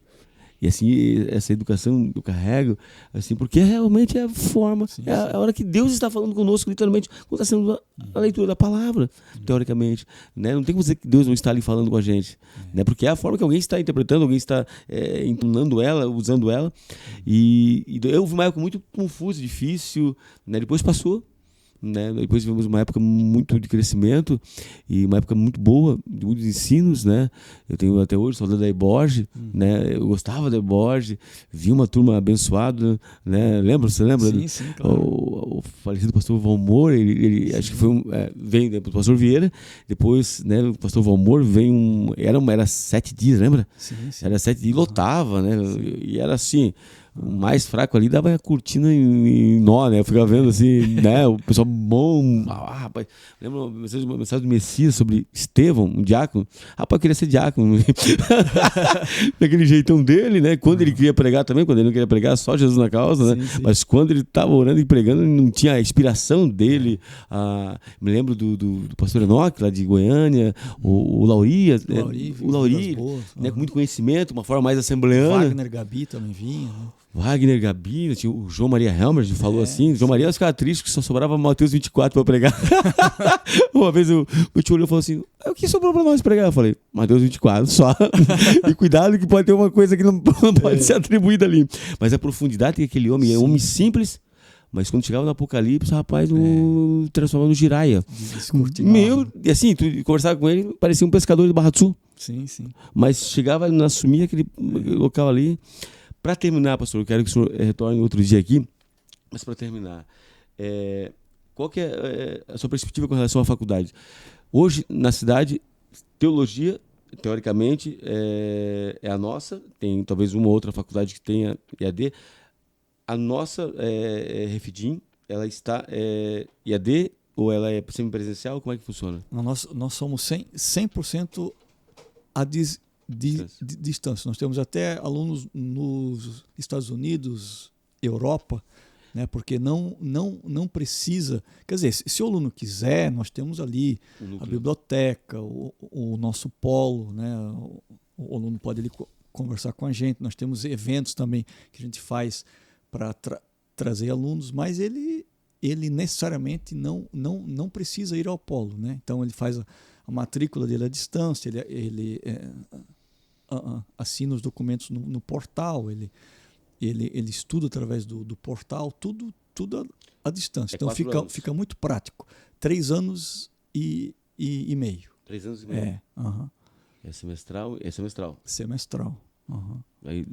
E assim, essa educação eu carrego, assim, porque realmente é a forma, é a hora que Deus está falando conosco, literalmente, quando está sendo a leitura da palavra, teoricamente. Né? Não tem como dizer que Deus não está ali falando com a gente, né? Porque é a forma que alguém está interpretando, alguém está entonando ela, usando ela. E eu vi uma época muito confusa, difícil, né? Depois passou. Né? Depois tivemos uma época muito de crescimento e uma época muito boa, de muitos ensinos, né? Eu tenho até hoje saudade da Eborge, né? Eu gostava da Eborge, vi uma turma abençoada, né? Você lembra? Sim, claro. O falecido pastor Valmor, ele acho que foi veio do pastor Vieira, depois, né, o pastor Valmor veio era 7 dias, lembra? Sim. Era 7 dias, lotava, né? E era assim, o mais fraco ali dava a cortina em nó, né? Eu ficava vendo assim, né? O pessoal bom. Rapaz, lembra uma mensagem do Messias sobre Estevão, um diácono? Rapaz, eu queria ser diácono. Daquele jeitão dele, né? Quando ele queria pregar também, quando ele não queria pregar, só Jesus na causa, né? Sim. Mas quando ele estava orando e pregando, não tinha a inspiração dele. Me lembro do pastor Enoque, lá de Goiânia, o Lauri, né? Com muito conhecimento, uma forma mais assembleana. Wagner Gabi também vinha, né? Wagner Gabi, tinha o João Maria Helmer falou assim. João Maria ficava triste que só sobrava Mateus 24 para pregar. Uma vez o tio olhou e falou assim: o que sobrou para nós pregar? Eu falei: Mateus 24 só. E cuidado que pode ter uma coisa que não pode ser atribuída ali. Mas a profundidade que aquele homem é um homem simples, mas quando chegava no Apocalipse, rapaz, transformava no Jiraya. E assim, tu conversava com ele, parecia um pescador de Barra do Sul. Sim. Mas chegava, ele não assumia aquele local ali. Para terminar, pastor, eu quero que o senhor retorne outro dia aqui, mas para terminar, qual que é a sua perspectiva com relação à faculdade? Hoje, na cidade, teologia, teoricamente, é a nossa, tem talvez uma ou outra faculdade que tenha EAD. A nossa Refidim, ela está EAD ou ela é semipresencial? Como é que funciona? Nós somos 100% a distância. Nós temos até alunos nos Estados Unidos, Europa, né? Porque não precisa. Quer dizer, se o aluno quiser, nós temos ali a biblioteca, o nosso polo, né? O aluno pode ali conversar com a gente. Nós temos eventos também que a gente faz para trazer alunos, mas ele necessariamente não precisa ir ao polo, né? Então ele faz a matrícula dele à distância, ele assina os documentos no portal, ele estuda através do portal, tudo à distância. Então fica muito prático. 3 anos e meio. 3 anos e meio? É semestral? É semestral. Semestral. Aí,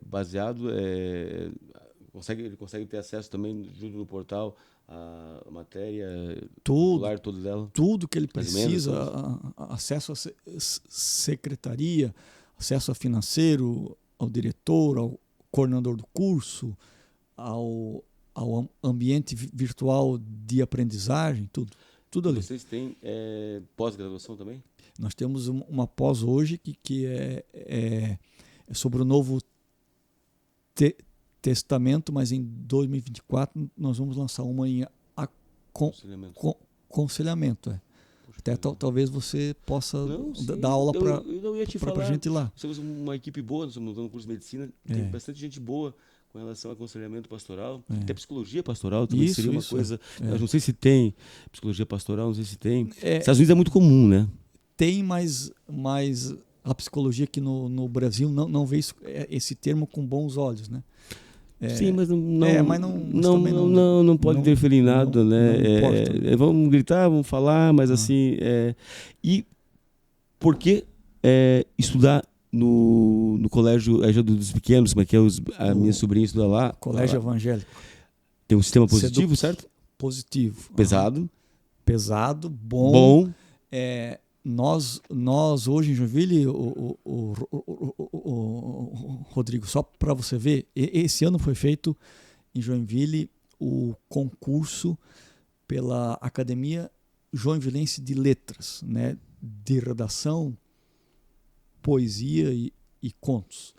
baseado, ele consegue ter acesso também junto no portal a matéria, toda dela? Tudo que ele precisa, acesso à secretaria, acesso a financeiro, ao diretor, ao coordenador do curso, ao ambiente virtual de aprendizagem, tudo ali. Vocês têm pós-graduação também? Nós temos uma pós hoje que é sobre o Novo Testamento, mas em 2024 nós vamos lançar uma em aconselhamento. Até talvez você possa dar aula para a gente lá. Nós somos uma equipe boa, nós estamos no curso de medicina, tem bastante gente boa com relação ao aconselhamento pastoral, até psicologia pastoral também seria uma coisa. Eu não sei se tem psicologia pastoral, não sei se tem. Estados Unidos é muito comum, né? Tem, mas a psicologia aqui no Brasil não vê esse termo com bons olhos, né? Sim, mas não pode interferir em nada, né? Vamos gritar, vamos falar, mas assim... E por que estudar no colégio dos pequenos, como é que a minha sobrinha estuda lá? Colégio evangélico. Tem um sistema positivo, certo? Positivo. Pesado. Pesado, bom. Nós hoje em Joinville, o Rodrigo, só para você ver, esse ano foi feito em Joinville o concurso pela Academia Joinvilense de Letras, né, de redação, poesia e contos.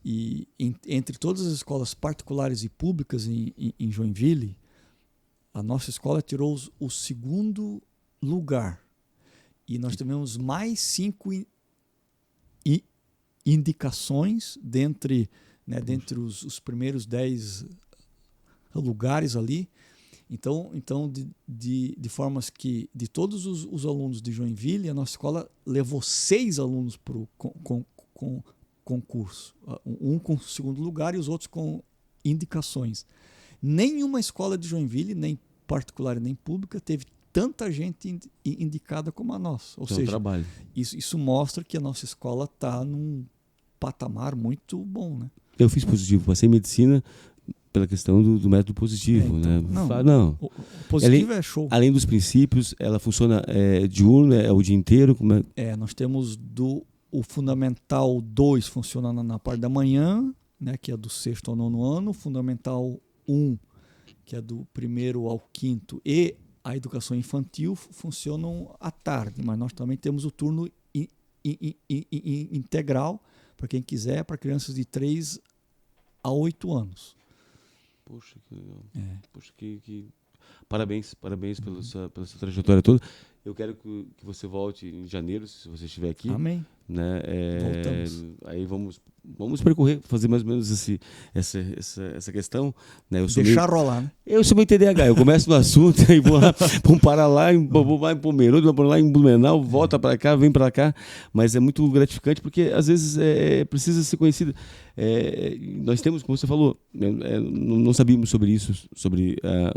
E entre todas as escolas particulares e públicas em Joinville, a nossa escola tirou o segundo lugar. E nós tivemos mais 5 indicações dentre os primeiros 10 lugares ali. Então de formas que, de todos os alunos de Joinville, a nossa escola levou 6 alunos para o concurso. Um com segundo lugar e os outros com indicações. Nenhuma escola de Joinville, nem particular nem pública, teve tanta gente indicada como a nossa. Ou seja, trabalho. Isso mostra que a nossa escola está num patamar muito bom, né? Eu fiz positivo, passei em medicina pela questão do método positivo, então, né? Não. O positivo é show. Além dos princípios, ela funciona diurno, é o dia inteiro? Como é? Nós temos o Fundamental 2 funciona na parte da manhã, né, que é do 6º ao 9º ano, o Fundamental 1, que é do 1º ao 5º, e a educação infantil funcionam à tarde, mas nós também temos o turno integral, para quem quiser, para crianças de 3 a 8 anos. Poxa, que legal. Poxa, Parabéns pela sua trajetória toda. Eu quero que você volte em janeiro, se você estiver aqui. Amém. Né? Voltamos. Aí vamos percorrer, fazer mais ou menos essa questão. Né? Deixar rolar, né? Eu sou meio TDAH, eu começo no assunto e vou lá, vamos parar lá, vou lá em Pomerode, vou lá em Blumenau, volta para cá, vem para cá. Mas é muito gratificante porque às vezes precisa ser conhecido. Nós temos, como você falou, não sabíamos sobre isso,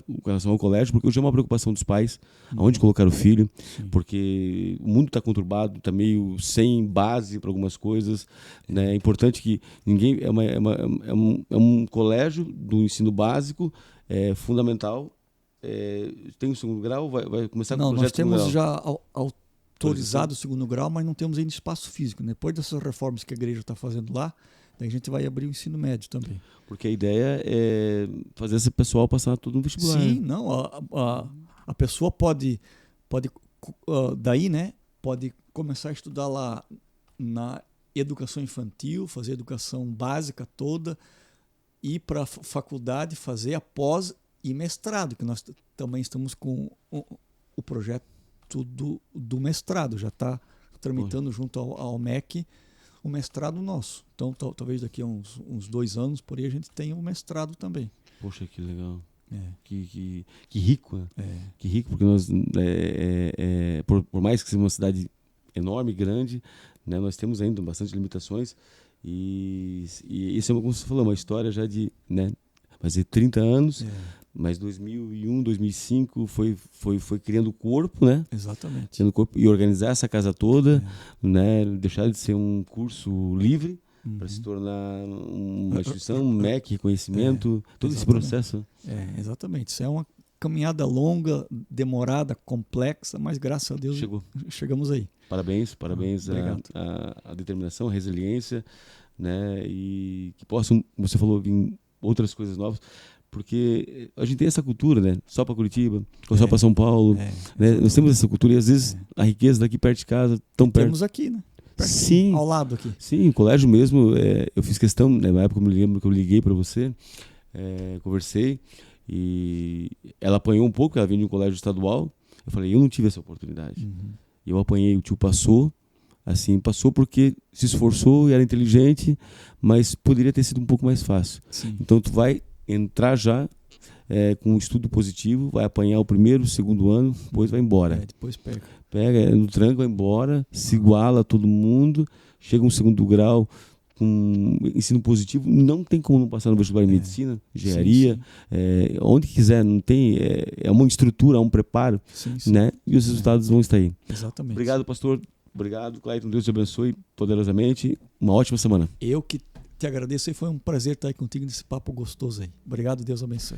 com relação ao colégio, porque hoje é uma preocupação dos pais, aonde colocar o filho, porque o mundo está conturbado, está meio sem base para algumas coisas. Né? É importante que ninguém... É um colégio do ensino básico, fundamental, tem o segundo grau, vai começar com o projeto. Não, nós temos já autorizado o segundo grau, mas não temos ainda espaço físico. Depois dessas reformas que a igreja está fazendo lá, daí a gente vai abrir o ensino médio também. Porque a ideia é fazer esse pessoal passar tudo no vestibular. Sim, não, a pessoa pode daí, né, pode começar a estudar lá na educação infantil, fazer a educação básica toda, ir para a faculdade, fazer a pós e mestrado, que nós também estamos com o projeto do mestrado, já está tramitando junto ao MEC o mestrado nosso. Então, talvez daqui a uns 2 anos, por aí, a gente tenha o mestrado também. Poxa, que legal. Que rico, né? Que rico, porque nós, por mais que seja uma cidade enorme, grande, né, nós temos ainda bastante limitações. E isso é, como você falou, uma história já de, né, fazer 30 anos, mas 2001, 2005 foi criando corpo, né? Exatamente. Criando corpo e organizar essa casa toda, né? Deixar de ser um curso livre para se tornar uma instituição, um MEC, reconhecimento, todo esse processo. Exatamente. Isso é uma caminhada longa, demorada, complexa, mas graças a Deus chegamos aí. Parabéns à determinação, à resiliência, né? E que possam, como você falou, vir outras coisas novas, porque a gente tem essa cultura, né? Só para Curitiba, ou só para São Paulo, né? Nós temos essa cultura e às vezes a riqueza daqui perto de casa, tão perto. Temos aqui, né? Sim, ao lado aqui. Sim, o colégio mesmo, eu fiz questão, né, na época eu me lembro que eu liguei para você, conversei, e ela apanhou um pouco, ela vinha de um colégio estadual, eu falei, eu não tive essa oportunidade. E eu apanhei, o tio passou porque se esforçou e era inteligente, mas poderia ter sido um pouco mais fácil. Sim. Então tu vai entrar já com um estudo positivo, vai apanhar o 1º, 2º ano, depois vai embora. Depois Pega no tranco, vai embora, se iguala a todo mundo, chega um 2º grau com ensino positivo, não tem como não passar no vestibular de medicina, engenharia, onde quiser, não tem, é uma estrutura, um preparo, né? E os resultados vão estar aí. Exatamente. Obrigado, pastor. Obrigado, Clayton. Deus te abençoe poderosamente. Uma ótima semana. Eu que te agradeço e foi um prazer estar aí contigo nesse papo gostoso aí. Obrigado, Deus abençoe.